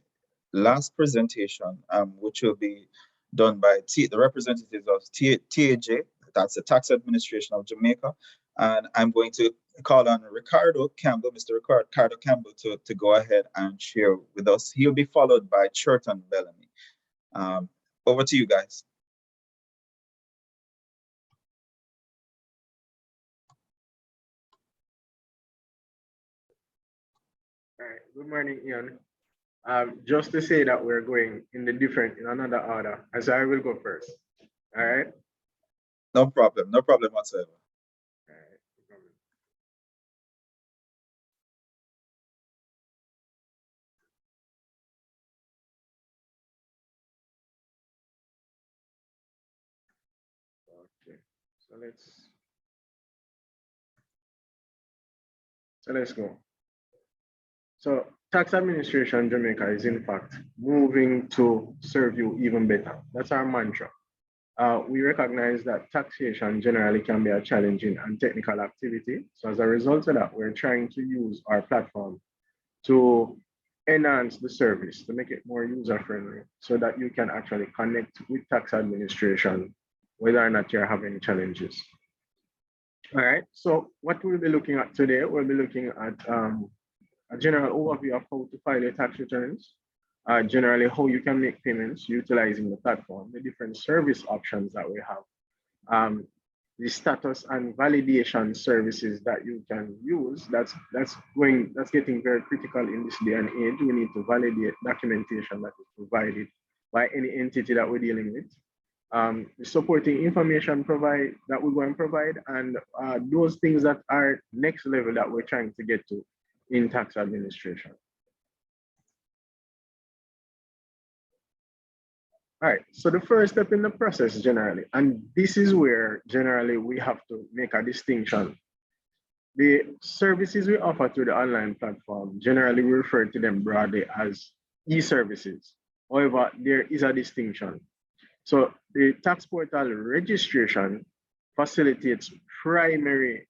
last presentation, which will be done by the representatives of TAJ, that's the Tax Administration of Jamaica. And I'm going to call on Ricardo Campbell, Mr. Ricardo Campbell, to go ahead and share with us. He'll be followed by Churton Bellamy. Over to you guys. All right. Good morning, Ian. Just to say that we're going in another order, as I will go first. All right. No problem whatsoever. All right. No problem. Okay. So let's go. So Tax Administration Jamaica is in fact moving to serve you even better. That's our mantra. We recognize that taxation generally can be a challenging and technical activity. So as a result of that, we're trying to use our platform to enhance the service, to make it more user-friendly, so that you can actually connect with tax administration, whether or not you're having challenges. All right, so what we'll be looking at today, we'll be looking at a general overview of how to file your tax returns, generally how you can make payments utilizing the platform, the different service options that we have, the status and validation services that you can use. That's getting very critical in this day and age. We need to validate documentation that is provided by any entity that we're dealing with. The supporting information that we're going to provide, and those things that are next level that we're trying to get to in tax administration. All right, so the first step in the process generally, and this is where generally we have to make a distinction. The services we offer through the online platform, generally we refer to them broadly as e-services. However, there is a distinction. So the tax portal registration facilitates primary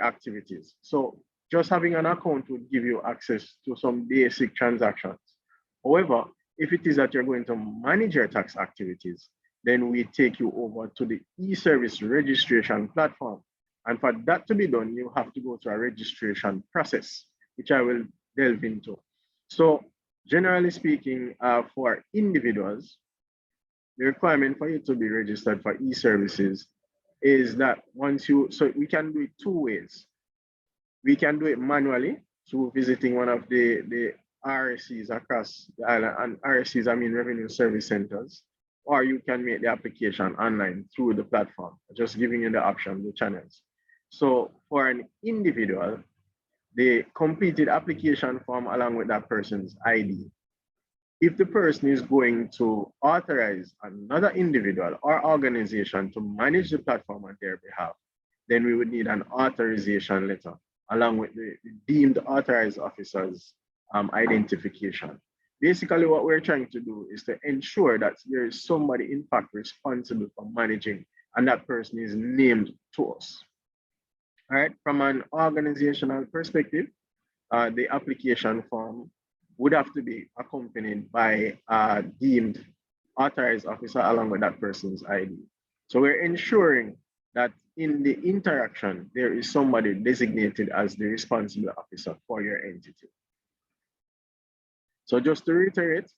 activities. So just having an account would give you access to some basic transactions. However, if it is that you're going to manage your tax activities, then we take you over to the e-service registration platform. And for that to be done, you have to go through a registration process, which I will delve into. So generally speaking, for individuals, the requirement for you to be registered for e-services is that so we can do it two ways. We can do it manually through visiting one of the RSCs across the island, and RSCs, I mean revenue service centers, or you can make the application online through the platform, just giving you the option, the channels. So for an individual, the completed application form along with that person's ID. If the person is going to authorize another individual or organization to manage the platform on their behalf, then we would need an authorization letter along with the deemed authorized officer's identification. Basically, what we're trying to do is to ensure that there is somebody in fact responsible for managing, and that person is named to us. All right, from an organizational perspective, the application form would have to be accompanied by a deemed authorized officer along with that person's ID. So we're ensuring that in the interaction, there is somebody designated as the responsible officer for your entity. So just to reiterate,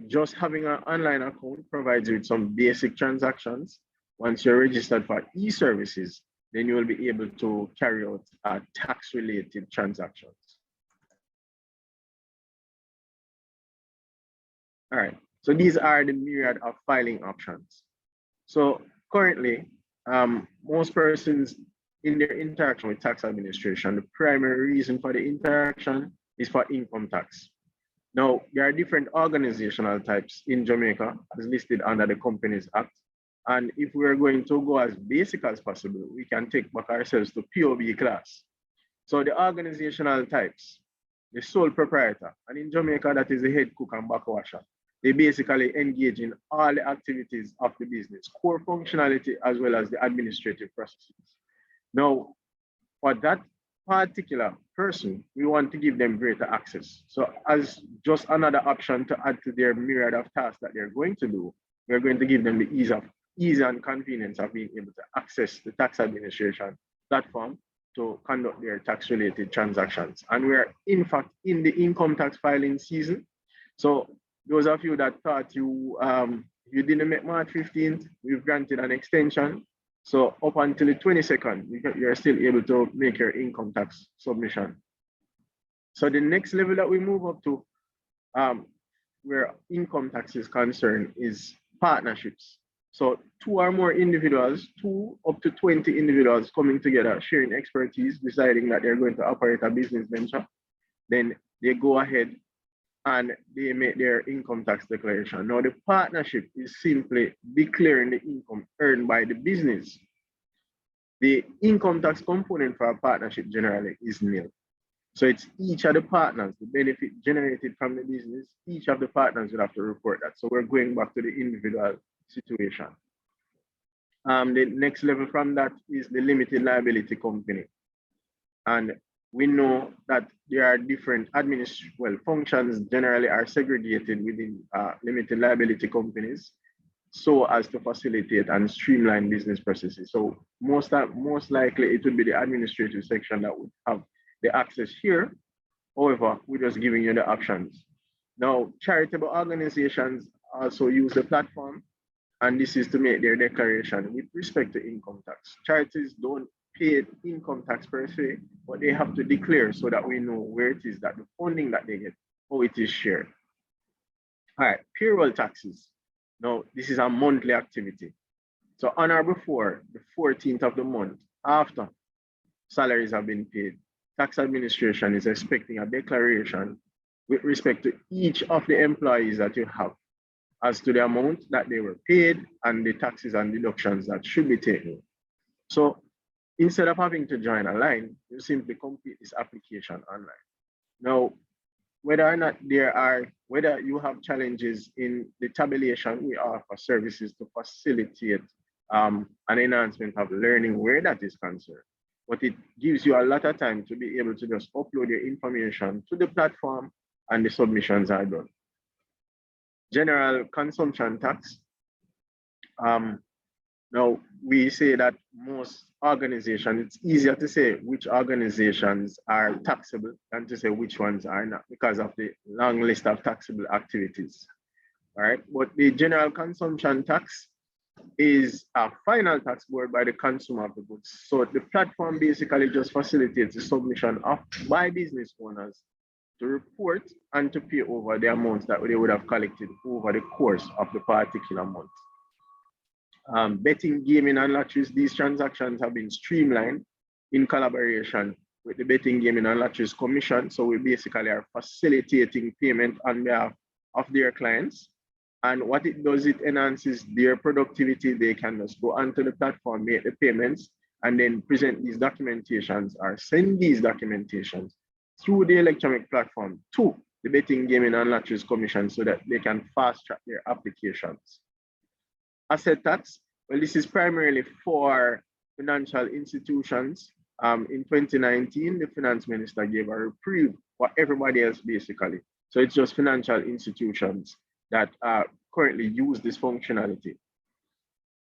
just having an online account provides you with some basic transactions. Once you're registered for e-services, then you will be able to carry out tax-related transactions. All right, so these are the myriad of filing options. So currently, most persons in their interaction with tax administration, the primary reason for the interaction is for income tax. Now, there are different organizational types in Jamaica as listed under the Companies Act. And if we're going to go as basic as possible, we can take back ourselves to POB class. So the organizational types, the sole proprietor, and in Jamaica, that is the head cook and backwasher. They basically engage in all the activities of the business, core functionality, as well as the administrative processes. Now, for that particular person, we want to give them greater access. So as just another option to add to their myriad of tasks that they're going to do, we're going to give them the ease and convenience of being able to access the tax administration platform to conduct their tax-related transactions. And we're in fact in the income tax filing season. So those of you that thought you didn't make March 15th, we've granted an extension. So up until the 22nd, you're still able to make your income tax submission. So the next level that we move up to, where income tax is concerned, is partnerships. So 2 or more individuals, 2 up to 20 individuals coming together, sharing expertise, deciding that they're going to operate a business venture. Then they go ahead and they make their income tax declaration. Now, the partnership is simply declaring the income earned by the business. The income tax component for a partnership generally is nil. So it's each of the partners, the benefit generated from the business, each of the partners will have to report that. So we're going back to the individual situation. The next level from that is the limited liability company. And we know that there are different functions generally are segregated within limited liability companies so as to facilitate and streamline business processes. So most likely it would be the administrative section that would have the access here. However, we're just giving you the options. Now, charitable organizations also use the platform, and this is to make their declaration with respect to income tax. Charities don't pay income tax per se, but they have to declare so that we know where it is that the funding that they get, how it is shared. All right, payroll taxes. Now, this is a monthly activity. So on or before the 14th of the month, after salaries have been paid, tax administration is expecting a declaration with respect to each of the employees that you have as to the amount that they were paid and the taxes and deductions that should be taken. So instead of having to join a line, you simply complete this application online. Now, whether you have challenges in the tabulation, we offer services to facilitate an enhancement of learning where that is concerned. But it gives you a lot of time to be able to just upload your information to the platform and the submissions are done. General consumption tax. Now, we say that most organizations, it's easier to say which organizations are taxable than to say which ones are not because of the long list of taxable activities. All right, but the general consumption tax is a final tax board by the consumer of the goods. So the platform basically just facilitates the submission by business owners to report and to pay over the amounts that they would have collected over the course of the particular month. Betting, gaming, and lotteries, these transactions have been streamlined in collaboration with the Betting, Gaming, and Lotteries Commission. So we basically are facilitating payment on behalf of their clients. And what it does, it enhances their productivity. They can just go onto the platform, make the payments, and then present these documentations or send these documentations through the electronic platform to the Betting, Gaming, and Lotteries Commission so that they can fast track their applications. Asset tax, well, this is primarily for financial institutions. In 2019, the finance minister gave a reprieve for everybody else, basically. So it's just financial institutions that currently use this functionality.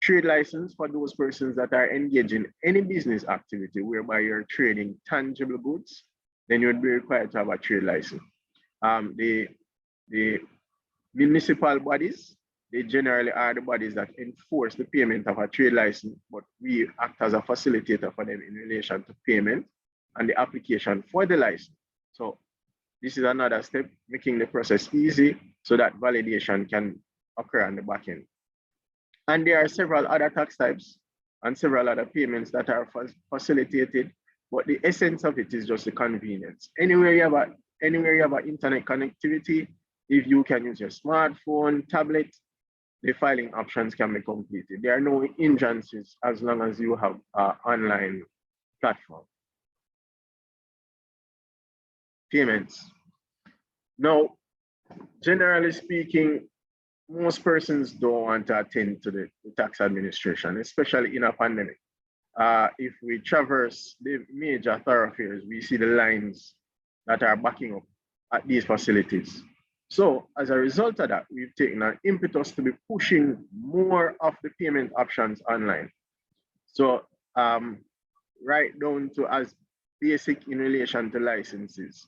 Trade license for those persons that are engaged in any business activity whereby you're trading tangible goods, then you would be required to have a trade license. The municipal bodies, they generally are the bodies that enforce the payment of a trade license, but we act as a facilitator for them in relation to payment and the application for the license. So This is another step, making the process easy so that validation can occur on the back end. And there are several other tax types and several other payments that are facilitated, but the essence of it is just the convenience. Anywhere you have internet connectivity, if you can use your smartphone, tablet, the filing options can be completed. There are no hindrances as long as you have an online platform. Payments. Now, generally speaking, most persons don't want to attend to the tax administration, especially in a pandemic. If we traverse the major thoroughfares, we see the lines that are backing up at these facilities. So as a result of that, we've taken an impetus to be pushing more of the payment options online. So right down to as basic in relation to licenses.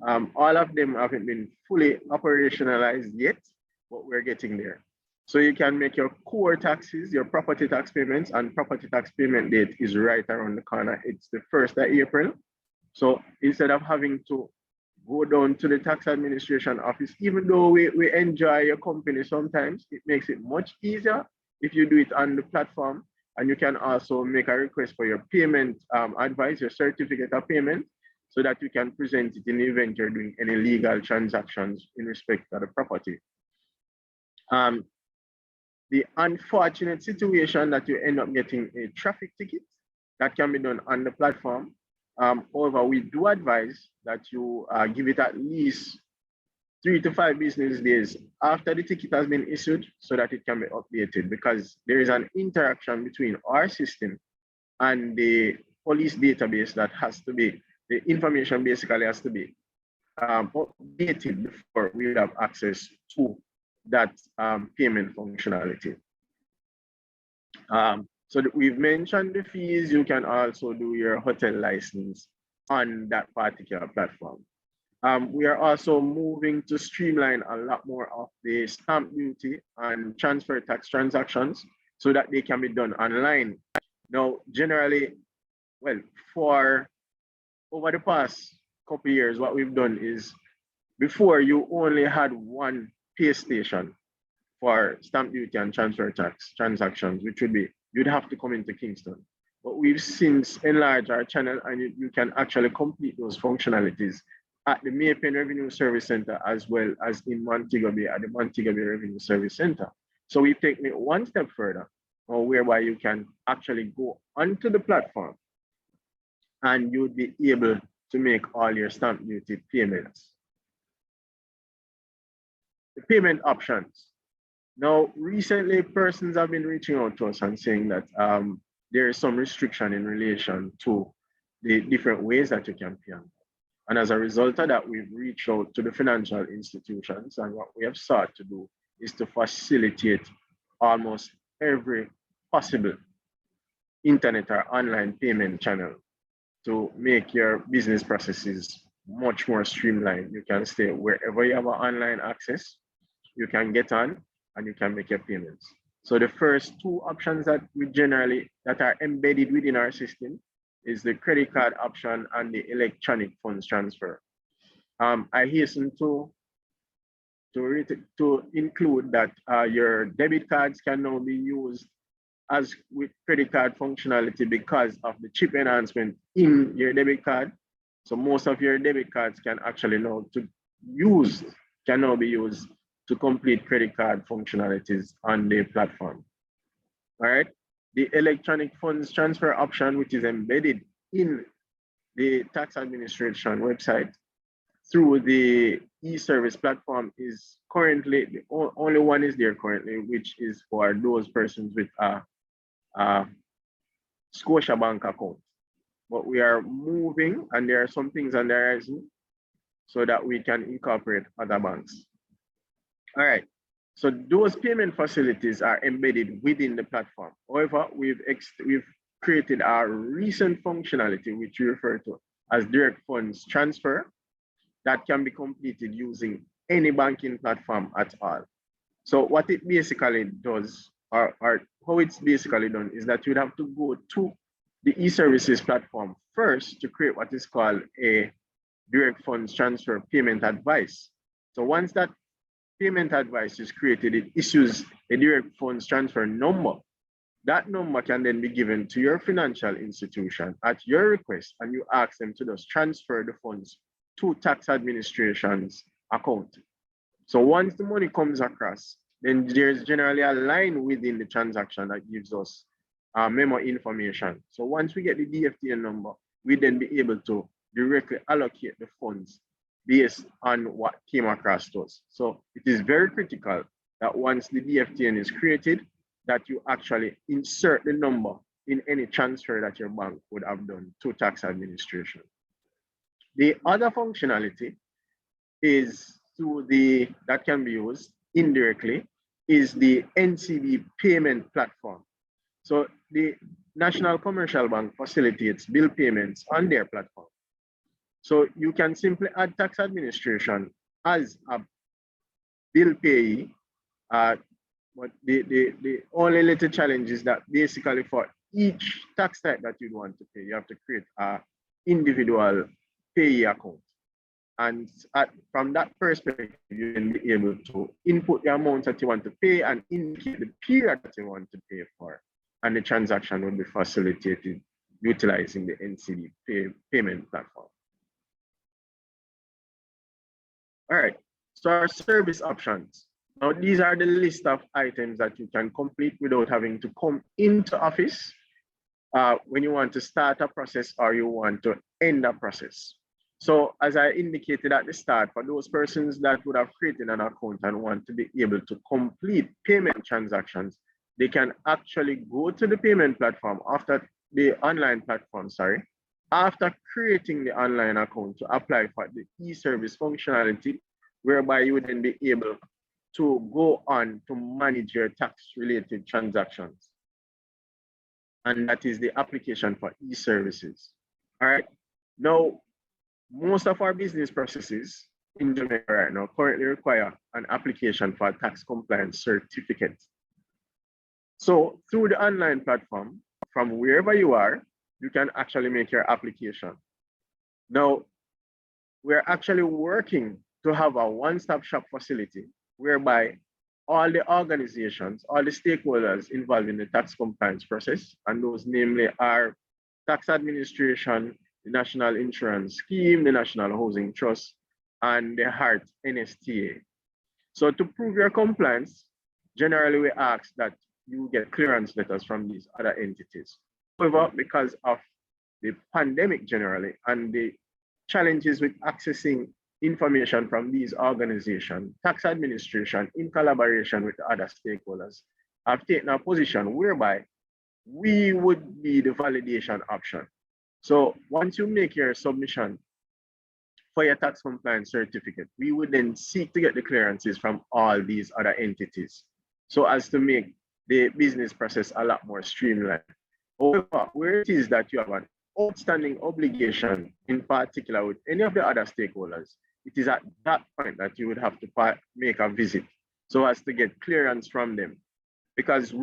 All of them haven't been fully operationalized yet, but we're getting there. So you can make your core taxes, your property tax payments, and property tax payment date is right around the corner. It's the 1st of April. So instead of having to go down to the tax administration office, even though we enjoy your company sometimes, it makes it much easier if you do it on the platform. And you can also make a request for your payment advice, your certificate of payment, so that you can present it in the event you're doing any legal transactions in respect of the property. The unfortunate situation that you end up getting a traffic ticket, that can be done on the platform. However, we do advise that you give it at least 3 to 5 business days after the ticket has been issued so that it can be updated, because there is an interaction between our system and the police database that has to be, the information basically has to be updated before we have access to that payment functionality. So we've mentioned the fees. You can also do your hotel license on that particular platform. We are also moving to streamline a lot more of the stamp duty and transfer tax transactions so that they can be done online. Now, generally, well, for over the past couple of years, what we've done is, before you only had one pay station for stamp duty and transfer tax transactions, which would be, you'd have to come into Kingston. But we've since enlarged our channel, and you can actually complete those functionalities at the Maypen Revenue Service Center, as well as in Montego Bay at the Montego Bay Revenue Service Center. So we've taken it one step further, whereby you can actually go onto the platform and you'd be able to make all your stamp duty payments. The payment options. Now, recently, persons have been reaching out to us and saying that there is some restriction in relation to the different ways that you can pay. And as a result of that, we've reached out to the financial institutions, and what we have sought to do is to facilitate almost every possible internet or online payment channel to make your business processes much more streamlined. You can stay wherever you have an online access, you can get on and you can make your payments. So the first 2 options that that are embedded within our system is the credit card option and the electronic funds transfer. I hasten to include that your debit cards can now be used as with credit card functionality because of the chip enhancement in your debit card. So most of your debit cards can actually now be used to complete credit card functionalities on the platform. All right. The electronic funds transfer option, which is embedded in the tax administration website through the e-service platform, is currently, the only one is there currently, which is for those persons with a Scotiabank account. But we are moving, and there are some things on the horizon so that we can incorporate other banks. All right. So those payment facilities are embedded within the platform. However, we've created our recent functionality, which we refer to as direct funds transfer, that can be completed using any banking platform at all. So what it basically does, or how it's basically done, is that you'd have to go to the e-services platform first to create what is called a direct funds transfer payment advice. So once that payment advice is created, it issues a direct funds transfer number. That number can then be given to your financial institution at your request, and you ask them to just transfer the funds to tax administration's account. So once the money comes across, then there's generally a line within the transaction that gives us memo information. So once we get the DFTN number, we then be able to directly allocate the funds based on what came across to us. So it is very critical that once the DFTN is created, that you actually insert the number in any transfer that your bank would have done to tax administration. The other functionality is that can be used indirectly is the Ncb Payment Platform. So the National Commercial Bank facilitates bill payments on their platform. So you can simply add tax administration as a bill payee. But the only little challenge is that basically for each tax type that you want to pay, you have to create an individual payee account. And from that perspective, you can be able to input the amount that you want to pay and indicate the period that you want to pay for. And the transaction will be facilitated utilizing the Ncb Payment Platform. All right, so our service options. Now, these are the list of items that you can complete without having to come into office when you want to start a process or you want to end a process. So as I indicated at the start, for those persons that would have created an account and want to be able to complete payment transactions, they can actually go to the payment platform after creating the online account to apply for the e-service functionality, whereby you would then be able to go on to manage your tax-related transactions. And that is the application for e-services. All right. Now, most of our business processes in Jamaica right now currently require an application for a tax compliance certificate. So through the online platform, from wherever you are, you can actually make your application. Now, we're actually working to have a one-stop shop facility whereby all the organizations, all the stakeholders involved in the tax compliance process, and those namely are tax administration, the National Insurance Scheme, the National Housing Trust, and the HART NSTA. So to prove your compliance, generally we ask that you get clearance letters from these other entities. However, because of the pandemic generally and the challenges with accessing information from these organizations, tax administration in collaboration with the other stakeholders have taken a position whereby we would be the validation option. So once you make your submission for your tax compliance certificate, we would then seek to get the clearances from all these other entities so as to make the business process a lot more streamlined. However, where it is that you have an outstanding obligation, in particular with any of the other stakeholders, it is at that point that you would have to make a visit so as to get clearance from them. Because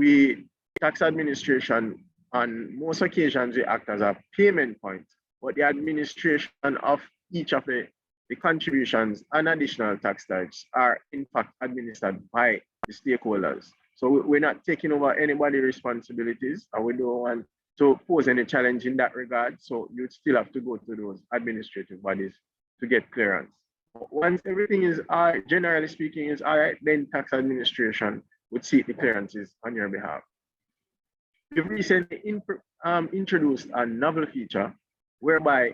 tax administration, on most occasions, we act as a payment point, but the administration of each of the contributions and additional tax types are in fact administered by the stakeholders. So we're not taking over anybody's responsibilities, and we don't want to pose any challenge in that regard. So you'd still have to go to those administrative bodies to get clearance. Once everything is generally speaking is all right, then tax administration would seek the clearances on your behalf. We've recently introduced a novel feature whereby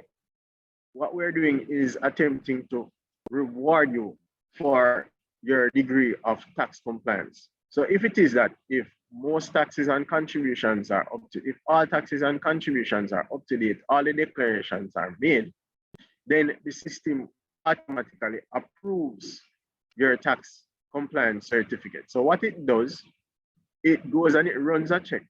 what we're doing is attempting to reward you for your degree of tax compliance. So if it is that if most taxes and contributions are if all taxes and contributions are up to date, all the declarations are made, then the system automatically approves your tax compliance certificate. So what it does, it goes and it runs a check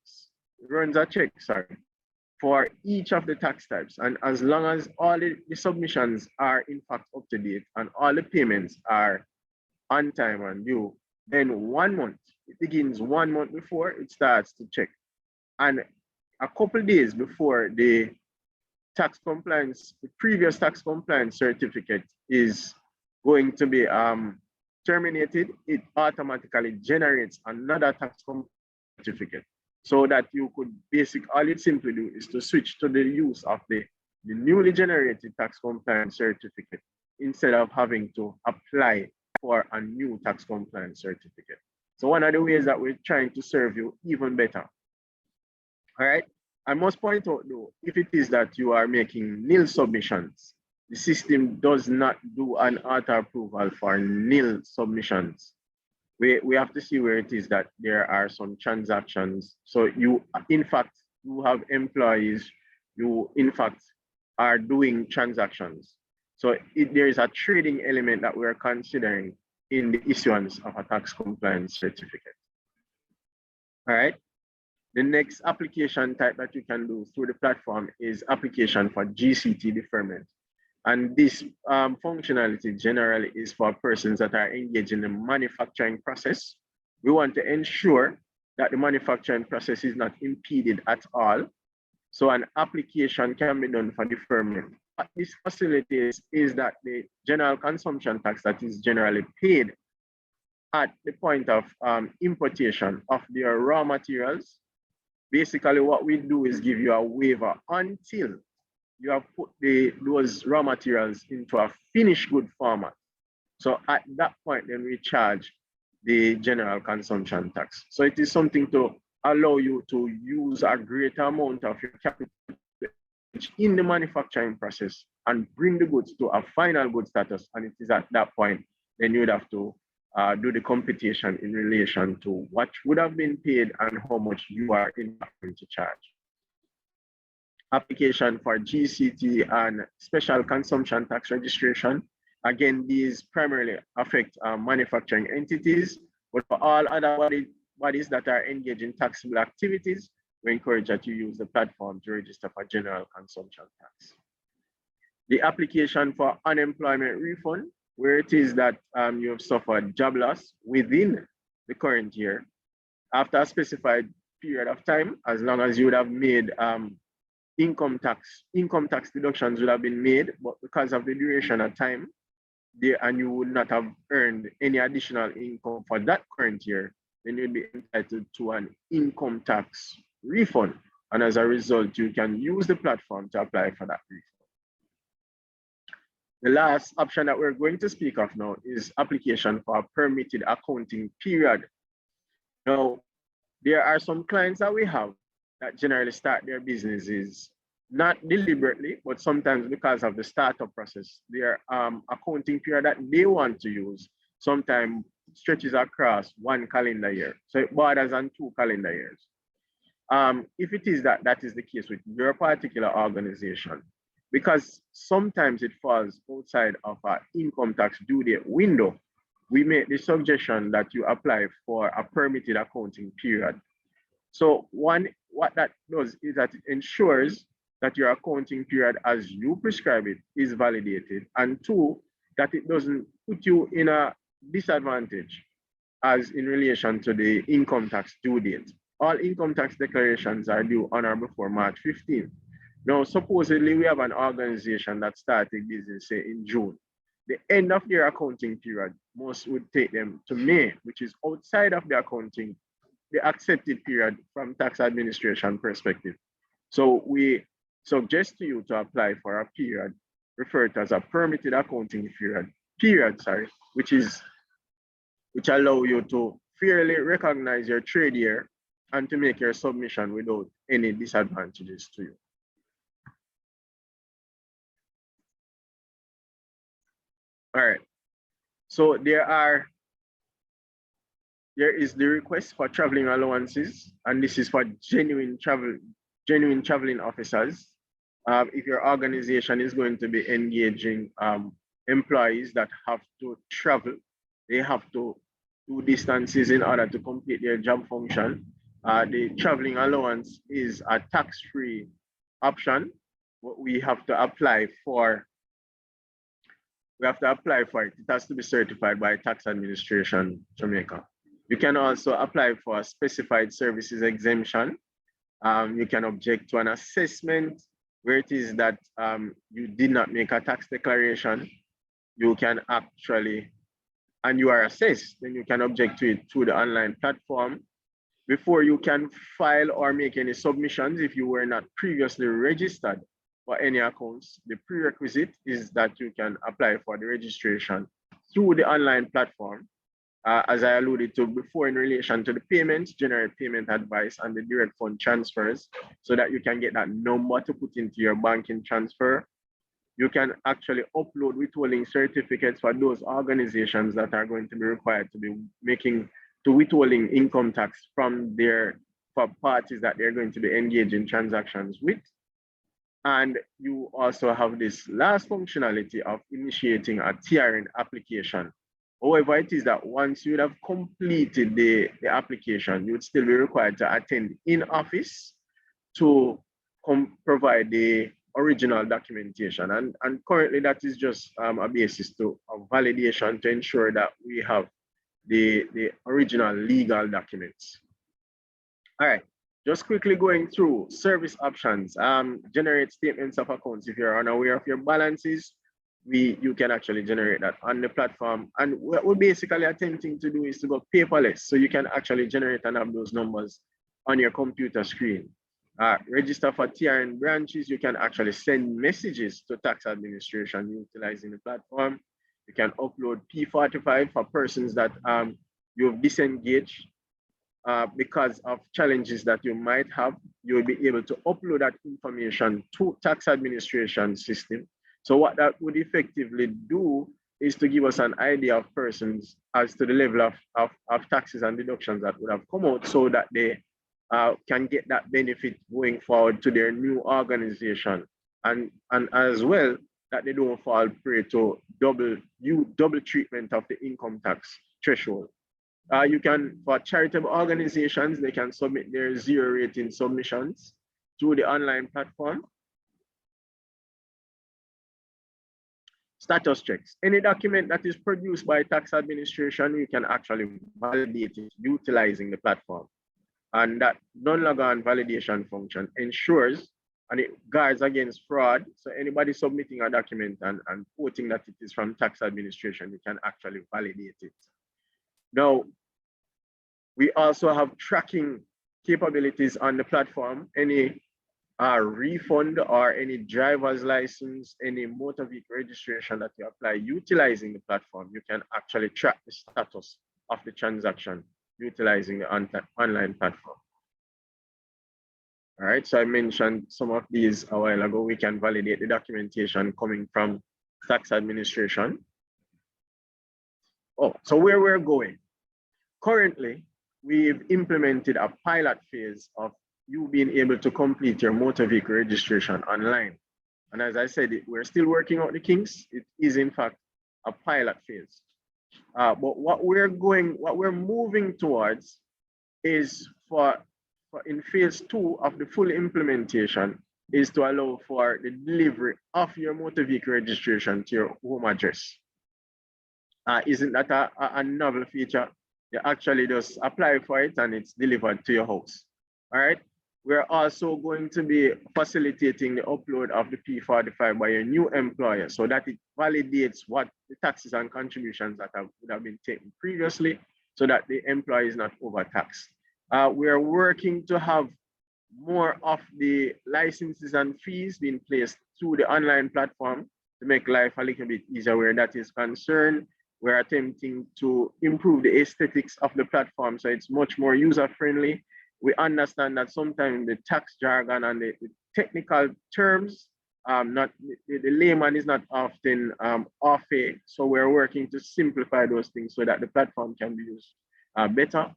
for each of the tax types. And as long as all the submissions are in fact up to date and all the payments are on time and due, then 1 month, it begins 1 month before it starts to check. And a couple of days before the tax compliance, the previous tax compliance certificate is going to be terminated, it automatically generates another tax compliance certificate, so that you could all you simply do is to switch to the use of the newly generated tax compliance certificate instead of having to apply for a new tax compliance certificate. So one of the ways that we're trying to serve you even better. All right. I must point out though, if it is that you are making nil submissions, the system does not do an auto approval for nil submissions. We have to see where it is that there are some transactions. So you, in fact, you have employees, you in fact are doing transactions. So there is a trading element that we're considering in the issuance of a tax compliance certificate. All right. The next application type that you can do through the platform is application for Gct Deferment. And this functionality generally is for persons that are engaged in the manufacturing process. We want to ensure that the manufacturing process is not impeded at all. So an application can be done for deferment. What this facilitates is that the general consumption tax that is generally paid at the point of importation of their raw materials. Basically, what we do is give you a waiver until you have put those raw materials into a finished good format. So at that point, then we charge the general consumption tax. So it is something to allow you to use a greater amount of your capital in the manufacturing process and bring the goods to a final good status. And it is at that point, then you would have to do the computation in relation to what would have been paid and how much you are in going to charge. Application for GCT and special consumption tax registration. Again, these primarily affect manufacturing entities, but for all other bodies that are engaged in taxable activities, we encourage that you use the platform to register for general consumption tax. The application for unemployment refund, where it is that you have suffered job loss within the current year, after a specified period of time, as long as you would have made income tax deductions would have been made, but because of the duration of time, and you would not have earned any additional income for that current year, then you'd be entitled to an income tax refund. And as a result, you can use the platform to apply for that refund. The last option that we're going to speak of now is application for a permitted accounting period. Now, there are some clients that we have that generally start their businesses not deliberately, but sometimes because of the startup process, their accounting period that they want to use sometimes stretches across 1 calendar year. So it borders on 2 calendar years. If it is that is the case with your particular organization, because sometimes it falls outside of our income tax due date window, we make the suggestion that you apply for a permitted accounting period. So one, what that does is that it ensures that your accounting period as you prescribe it is validated, and 2, that it doesn't put you in a disadvantage as in relation to the income tax due date. All income tax declarations are due on or before March 15th. Now, supposedly we have an organization that started business, say in June. The end of their accounting period most would take them to May, which is outside of the accounting, the accepted period from tax administration perspective. So we suggest to you to apply for a period referred to as a permitted accounting period, which allow you to fairly recognize your trade year and to make your submission without any disadvantages to you. All right, so there is the request for traveling allowances, and this is for genuine traveling officers. If your organization is going to be engaging employees that have to travel, they have to do distances in order to complete their job function. The traveling allowance is a tax-free option, but we have to apply for it. It has to be certified by Tax Administration Jamaica. You can also apply for a specified services exemption. You can object to an assessment. where it is that you did not make a tax declaration, you can actually, and you are assessed, then you can object to it through the online platform. Before you can file or make any submissions, if you were not previously registered for any accounts, the prerequisite is that you can apply for the registration through the online platform. As I alluded to before, in relation to the payments, generate payment advice and the direct fund transfers, so that you can get that number to put into your banking transfer. You can actually upload withholding certificates for those organizations that are going to be required to be withholding income tax from for parties that they're going to be engaging transactions with. And you also have this last functionality of initiating a TRN application. However, it is that once you would have completed the application, you would still be required to attend in office to provide the original documentation. And currently that is just a basis of validation to ensure that we have the original legal documents. All right, just quickly going through service options. Generate statements of accounts. If you're unaware of your balances, you can actually generate that on the platform. And what we're basically attempting to do is to go paperless, so you can actually generate and have those numbers on your computer screen. Register for TRN branches. You can actually send messages to tax administration utilizing the platform. You can upload P45 for persons that you've disengaged because of challenges that you might have. You will be able to upload that information to tax administration system. So what that would effectively do is to give us an idea of persons as to the level of taxes and deductions that would have come out, so that they can get that benefit going forward to their new organization, and as well that they don't fall prey to double treatment of the income tax threshold. You can, for charitable organizations, they can submit their 0 rating submissions through the online platform. Status checks. Any document that is produced by tax administration, you can actually validate it utilizing the platform. And that non-login validation function ensures and it guards against fraud. So anybody submitting a document and quoting that it is from tax administration, you can actually validate it. Now, we also have tracking capabilities on the platform. Any refund or any driver's license, any motor vehicle registration that you apply utilizing the platform, you can actually track the status of the transaction utilizing the online platform. All right, so I mentioned some of these a while ago. We can validate the documentation coming from tax administration. Oh, so where we're going. Currently, we've implemented a pilot phase of you being able to complete your motor vehicle registration online. And as I said, we're still working out the kinks. It is in fact a pilot phase. But what we're moving towards is for in phase 2 of the full implementation is to allow for the delivery of your motor vehicle registration to your home address. Isn't that a novel feature? You actually just apply for it and it's delivered to your house. All right. We're also going to be facilitating the upload of the P45 by your new employer, so that it validates what the taxes and contributions that would have been taken previously, so that the employee is not overtaxed. We are working to have more of the licenses and fees being placed through the online platform to make life a little bit easier where that is concerned. We're attempting to improve the aesthetics of the platform so it's much more user-friendly. We understand that sometimes the tax jargon and the technical terms, the layman is not often off it. So we're working to simplify those things so that the platform can be used better.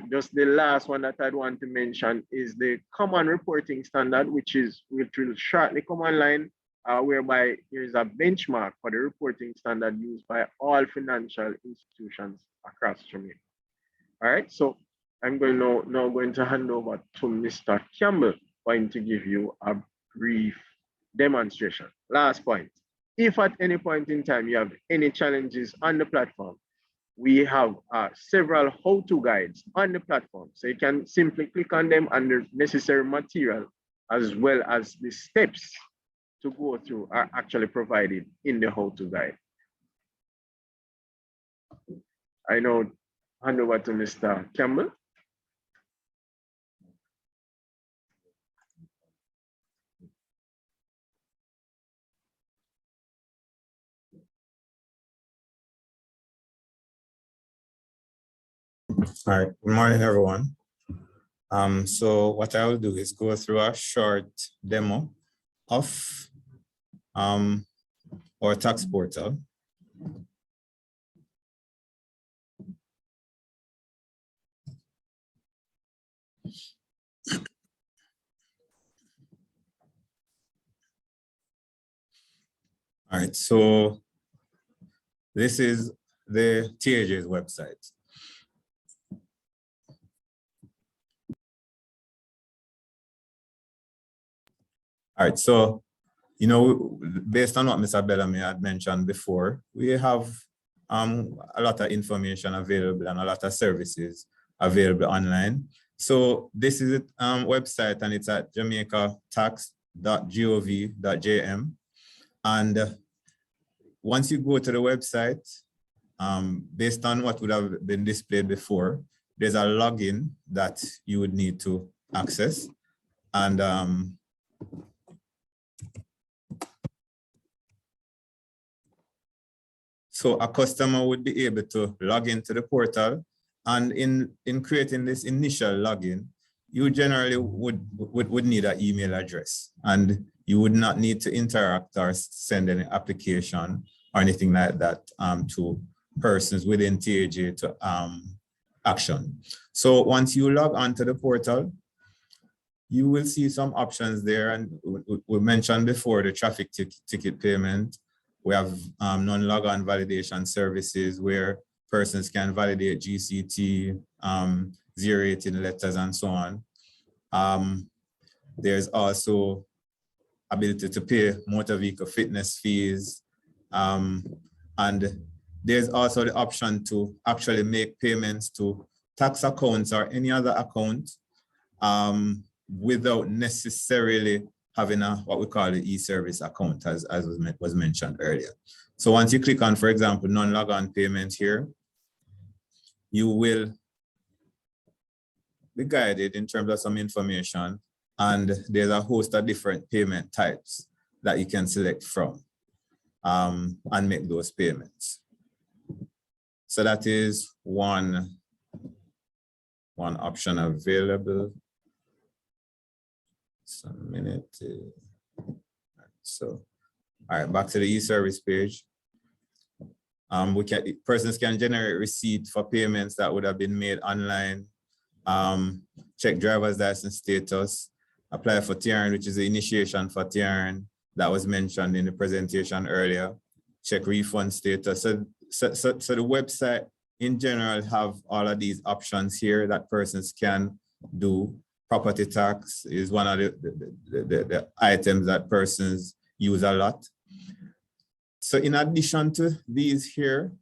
Just the last one that I'd want to mention is the common reporting standard, which will shortly come online, whereby there's a benchmark for the reporting standard used by all financial institutions across Jamaica. All right, so I'm now going to hand over to Mr. Campbell for him to give you a brief demonstration. Last point, if at any point in time you have any challenges on the platform, we have several how-to guides on the platform. So you can simply click on them and the necessary material as well as the steps to go through are actually provided in the how-to guide. I now hand over to Mr. Campbell. All right, good morning, everyone. So what I will do is go through a short demo of our tax portal. All right, so this is the TAJ's website. All right, so, you know, based on what Mr. Bellamy had mentioned before, we have a lot of information available and a lot of services available online. So this is a website, and it's at jamaicatax.gov.jm. And once you go to the website, based on what would have been displayed before, there's a login that you would need to access. And so a customer would be able to log into the portal, and in creating this initial login, you generally would need an email address, and you would not need to interact or send any application or anything like that to persons within TAJ to action. So once you log onto the portal, you will see some options there, and we mentioned before the traffic ticket payment. We have non-log-on validation services where persons can validate GCT, 018 letters, and so on. There's also ability to pay motor vehicle fitness fees. And there's also the option to actually make payments to tax accounts or any other account without necessarily having what we call the e-service account, as was mentioned earlier. So once you click on, for example, non-log-on payment here, you will be guided in terms of some information, and there's a host of different payment types that you can select from and make those payments. So that is one option available. Just a minute. So, all right, back to the e-service page. Persons can generate receipt for payments that would have been made online, check driver's license status, apply for TRN, which is the initiation for TRN that was mentioned in the presentation earlier, check refund status. So the website in general have all of these options here that persons can do. Property tax is one of the items that persons use a lot. So in addition to these here,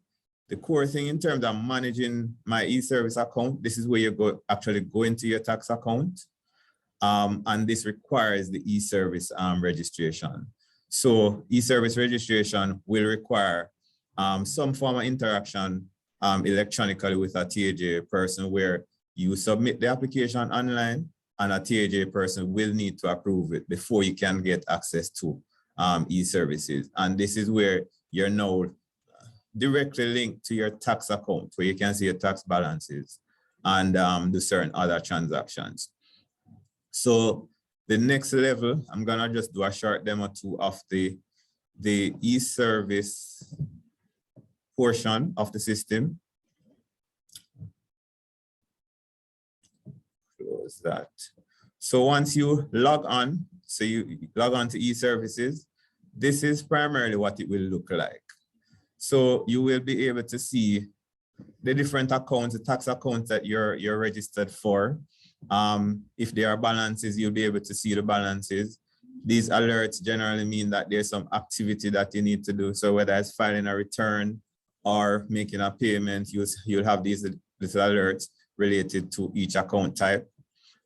the core thing in terms of managing my e-service account, this is where you actually go into your tax account. And this requires the e-service registration. So e-service registration will require some form of interaction electronically with a TAJ person, where you submit the application online and a TAJ person will need to approve it before you can get access to e-services. And this is where you're now directly linked to your tax account, where you can see your tax balances and do certain other transactions. So the next level, I'm gonna just do a short demo too of the e-service portion of the system. Close that. So once you log on, so you log on to e-services, this is primarily what it will look like. So you will be able to see the different accounts, the tax accounts that you're registered for. If there are balances, you'll be able to see the balances. These alerts generally mean that there's some activity that you need to do. So whether it's filing a return or making a payment, you'll have these little alerts related to each account type.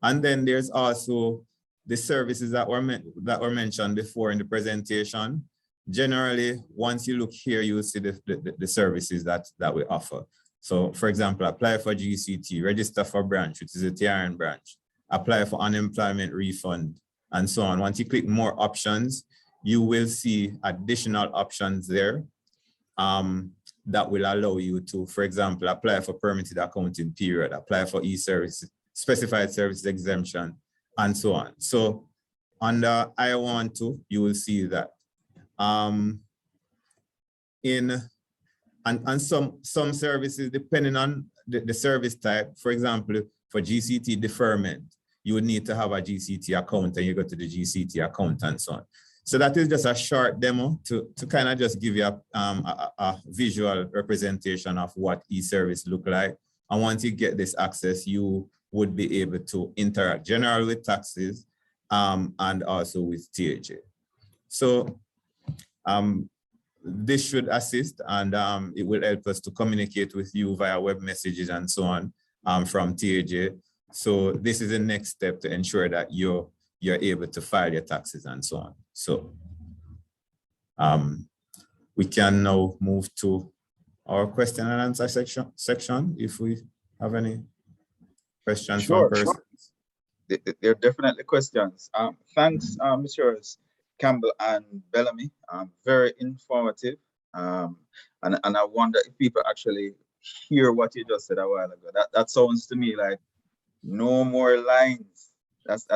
And then there's also the services that were mentioned before in the presentation, generally, once you look here, you will see the services that we offer. So for example, apply for GCT, register for branch, which is a TRN branch, apply for unemployment refund, and so on. Once you click more options, you will see additional options there that will allow you to, for example, apply for permitted accounting period, apply for e-services, specified services exemption, and so on. So under I-112, you will see that. And some services, depending on the service type, for example, for GCT deferment, you would need to have a GCT account and you go to the GCT account and so on. So that is just a short demo to kind of just give you a visual representation of what e-service look like. And once you get this access, you would be able to interact generally with taxes and also with TAJ. So this should assist, and it will help us to communicate with you via web messages and so on from TAJ. So this is the next step to ensure that you're able to file your taxes and so on. So we can now move to our question and answer section if we have any questions from persons. There are definitely questions. Thanks, Messrs. Campbell and Bellamy. Very informative. And I wonder if people actually hear what you just said a while ago. That sounds to me like no more lines. That's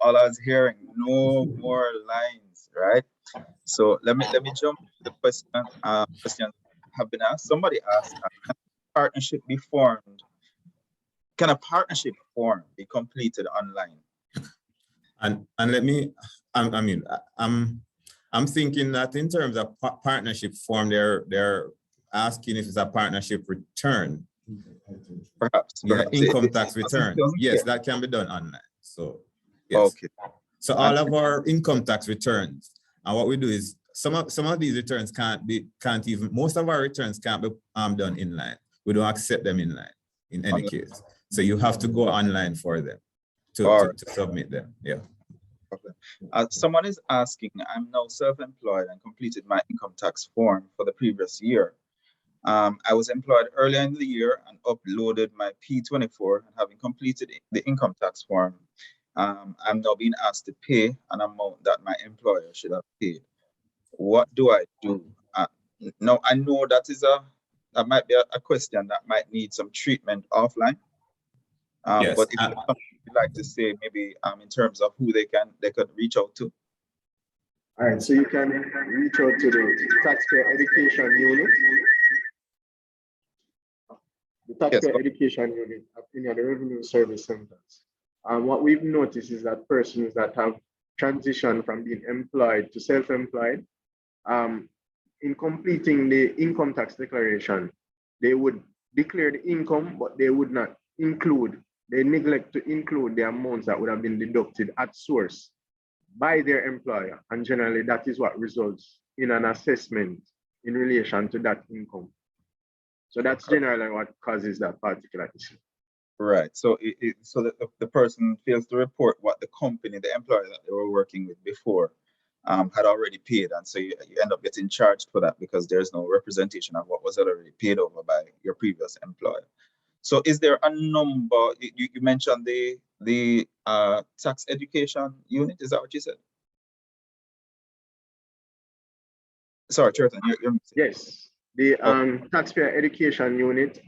all I was hearing. No more lines, right? So let me jump to the question. Questions have been asked. Somebody asked, can a partnership be formed? Can a partnership form be completed online? And let me, I'm thinking that in terms of partnership form, they're asking if it's a partnership return. Perhaps. Yeah, income tax return. Yes, that can be done online. So yes. Okay. So all of our income tax returns, and what we do is some of these returns most of our returns can't be done inline. We don't accept them inline in any case. So you have to go online for them to submit them. Yeah. Okay. Someone is asking, I'm now self-employed and completed my income tax form for the previous year. I was employed earlier in the year and uploaded my P24, and having completed the income tax form, I'm now being asked to pay an amount that my employer should have paid. What do I do? Now, I know that might be a question that might need some treatment offline. Yes. But if you'd like to say, maybe in terms of who they could reach out to. All right, so you can reach out to the Taxpayer Education Unit. The Taxpayer Education Unit in the Revenue Service Centers. What we've noticed is that persons that have transitioned from being employed to self-employed, in completing the income tax declaration, they would declare the income, but they would not they neglect to include the amounts that would have been deducted at source by their employer. And generally that is what results in an assessment in relation to that income. So that's generally what causes that particular issue. Right. So so that the person fails to report what the company, the employer that they were working with before, had already paid, and so you end up getting charged for that because there's no representation of what was already paid over by your previous employer. So is there a number? You mentioned the tax education unit. Is that what you said? Sorry, Churton, you're yes. The Taxpayer Education Unit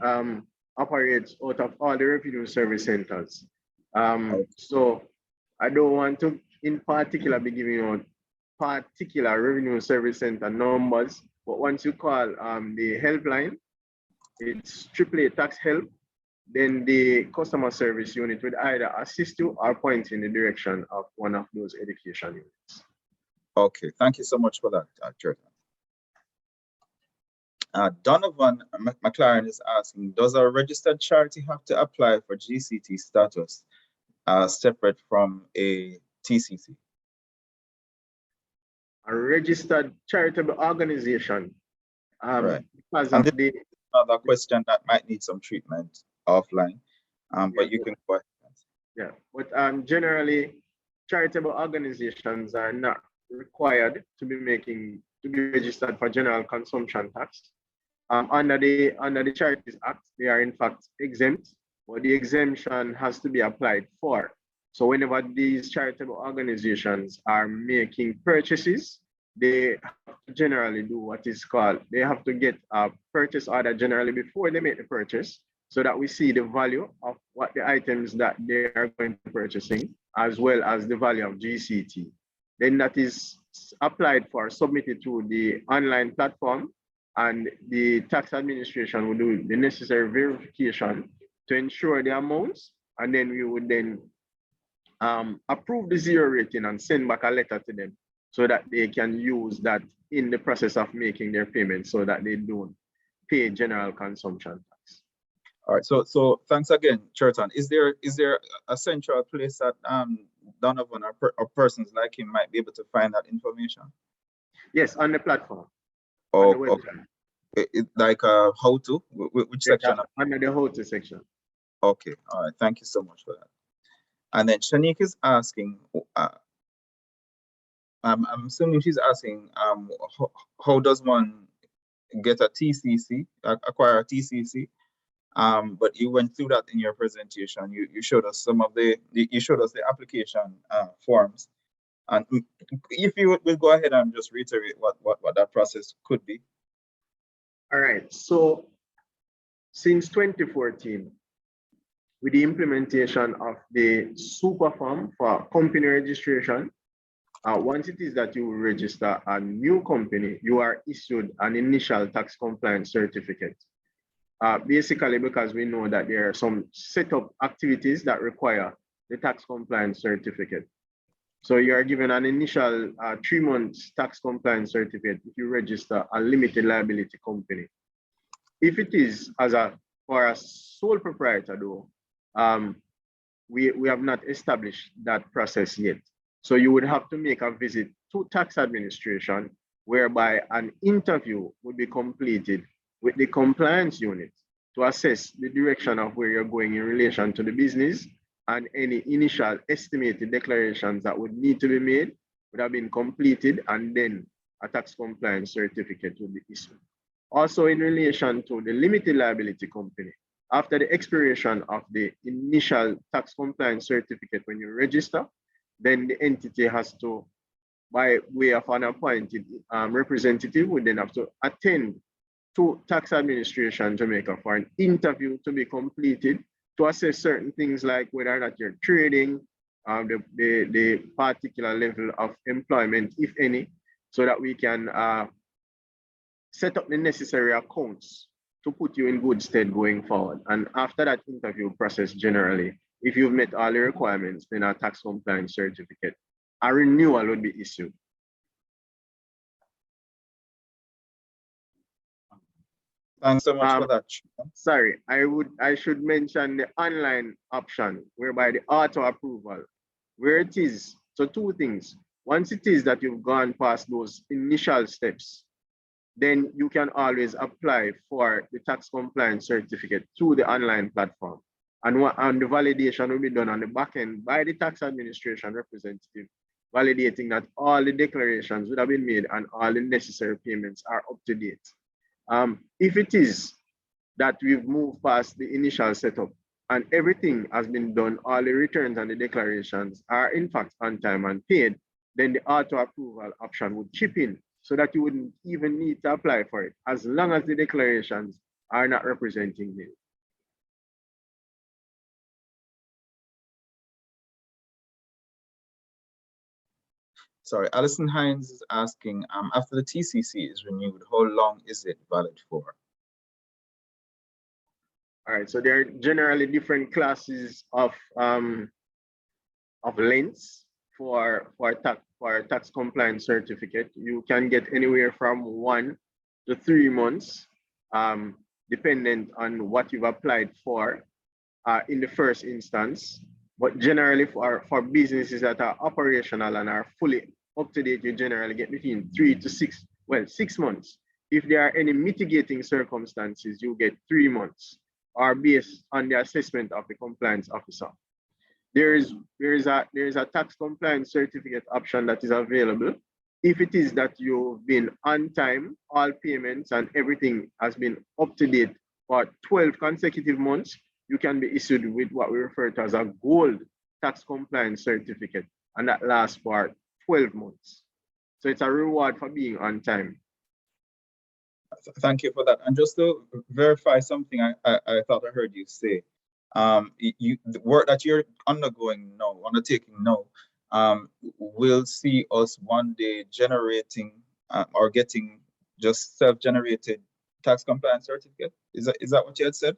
operates out of all the revenue service centers. So I don't want to in particular be giving out particular revenue service center numbers, but once you call the helpline, it's AAA Tax Help, then the customer service unit would either assist you or point in the direction of one of those education units. Okay, thank you so much for that, Churton. Donovan McLaren is asking, does a registered charity have to apply for GCT status separate from a TCC? A registered charitable organization. Right. And this is another question that might need some treatment offline, but you can go ahead. Yeah, but generally, charitable organizations are not required to be registered for general consumption tax. Under the Charities Act, they are in fact exempt, but the exemption has to be applied for. So whenever these charitable organizations are making purchases, they have to generally do what is called, they have to get a purchase order generally before they make the purchase, so that we see the value of what the items that they are going to be purchasing, as well as the value of GCT. Then that is applied for, submitted to the online platform, and the tax administration will do the necessary verification to ensure the amounts, and then we would then approve the zero rating and send back a letter to them so that they can use that in the process of making their payments, so that they don't pay general consumption tax. All right, so thanks again, Cherton. Is there a central place that Donovan or persons like him might be able to find that information? Yes, on the platform. Oh, on the website. Okay. Like how to? Which section? Under the how to section. Okay, all right, thank you so much for that. And then Shanique is asking, I'm assuming she's asking, how does one get a TCC, acquire a TCC? But you went through that in your presentation. You showed us you showed us the application forms. And if you will go ahead and just reiterate what that process could be. All right, so since 2014, with the implementation of the super form for company registration, once it is that you register a new company, you are issued an initial tax compliance certificate. Basically, because we know that there are some setup activities that require the tax compliance certificate. So you are given an initial 3 months tax compliance certificate if you register a limited liability company. If it is for a sole proprietor though, we have not established that process yet. So you would have to make a visit to tax administration, whereby an interview would be completed with the compliance unit to assess the direction of where you're going in relation to the business, and any initial estimated declarations that would need to be made would have been completed, and then a tax compliance certificate would be issued. Also, in relation to the limited liability company, after the expiration of the initial tax compliance certificate when you register, then the entity has to, by way of an appointed representative, would then have to attend to tax administration Jamaica for an interview to be completed to assess certain things like whether or not you're trading, the particular level of employment, if any, so that we can set up the necessary accounts to put you in good stead going forward. And after that interview process, generally, if you've met all the requirements, then a tax compliance certificate, a renewal would be issued. Thanks so much for that. Sorry, I should mention the online option, whereby the auto approval, where it is. So two things. Once it is that you've gone past those initial steps, then you can always apply for the tax compliance certificate through the online platform. And the validation will be done on the back end by the tax administration representative, validating that all the declarations would have been made and all the necessary payments are up to date. If it is that we've moved past the initial setup and everything has been done, all the returns and the declarations are in fact on time and paid, then the auto approval option would chip in, so that you wouldn't even need to apply for it, as long as the declarations are not representing nil. Sorry, Alison Hines is asking, after the TCC is renewed, how long is it valid for? All right, so there are generally different classes of lengths for tax compliance certificate. You can get anywhere from 1 to 3 months, dependent on what you've applied for in the first instance. But generally for businesses that are operational and are fully up to date, you generally get between 3 to 6, well, 6 months. If there are any mitigating circumstances, you get 3 months, or based on the assessment of the compliance officer. there is a tax compliance certificate option that is available. If it is that you've been on time, all payments and everything has been up to date for 12 consecutive months, you can be issued with what we refer to as a gold tax compliance certificate, and that lasts for 12 months. So it's a reward for being on time. Thank you for that. And just to verify something I thought I heard you say, the work that you're undertaking now, will see us one day generating or getting just self-generated tax compliance certificate. Is that what you had said?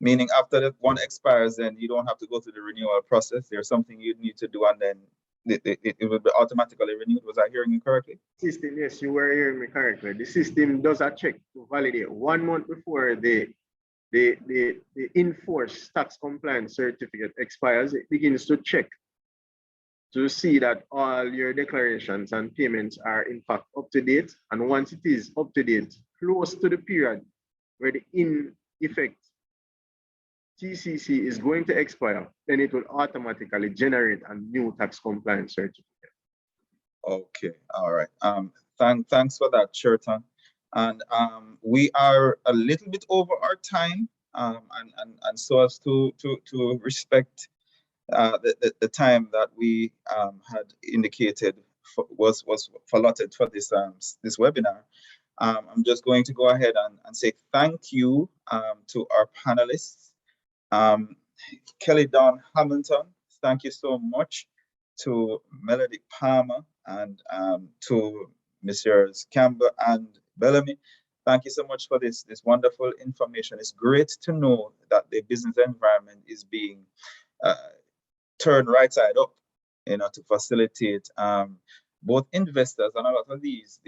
Meaning after that one expires, then you don't have to go through the renewal process. There's something you need to do, and then it will be automatically renewed. Was I hearing you correctly? System, yes, you were hearing me correctly. The system does a check to validate 1 month before the enforced tax compliance certificate expires. It begins to check to see that all your declarations and payments are in fact up to date. And once it is up to date, close to the period where the in effect TCC is going to expire, then it will automatically generate a new tax compliance certificate. Okay, all right. Thanks for that, Cherton. And we are a little bit over our time, and so as to respect the time that we had indicated was allotted for this this webinar. I'm just going to go ahead and say thank you to our panelists. Kelly Dawn Hamilton, thank you so much. To Melody Palmer and to Messrs. Campbell and Bellamy, thank you so much for this wonderful information. It's great to know that the business environment is being turned right side up, to facilitate both investors, and a lot of these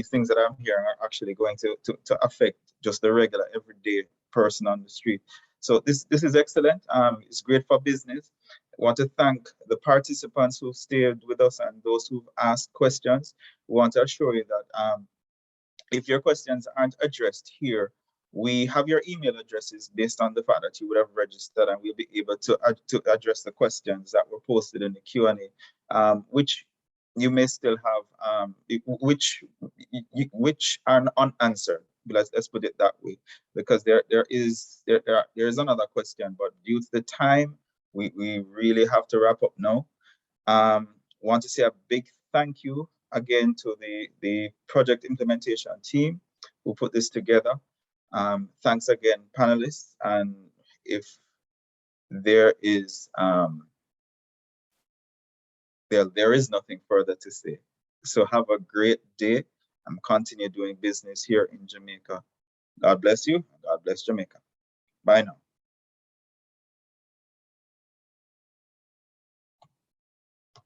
things that I'm hearing are actually going to affect just the regular everyday person on the street. So this is excellent. It's great for business. I want to thank the participants who stayed with us and those who've asked questions. We want to assure you that if your questions aren't addressed here, we have your email addresses based on the fact that you would have registered, and we'll be able to address the questions that were posted in the Q&A, which you may still have, which are unanswered. Let's put it that way, because there is another question, but due to the time, we really have to wrap up now. Want to say a big thank you again to the project implementation team who put this together. Thanks again, panelists. And if there is there is nothing further to say. So have a great day and continue doing business here in Jamaica. God bless you. God bless Jamaica. Bye now.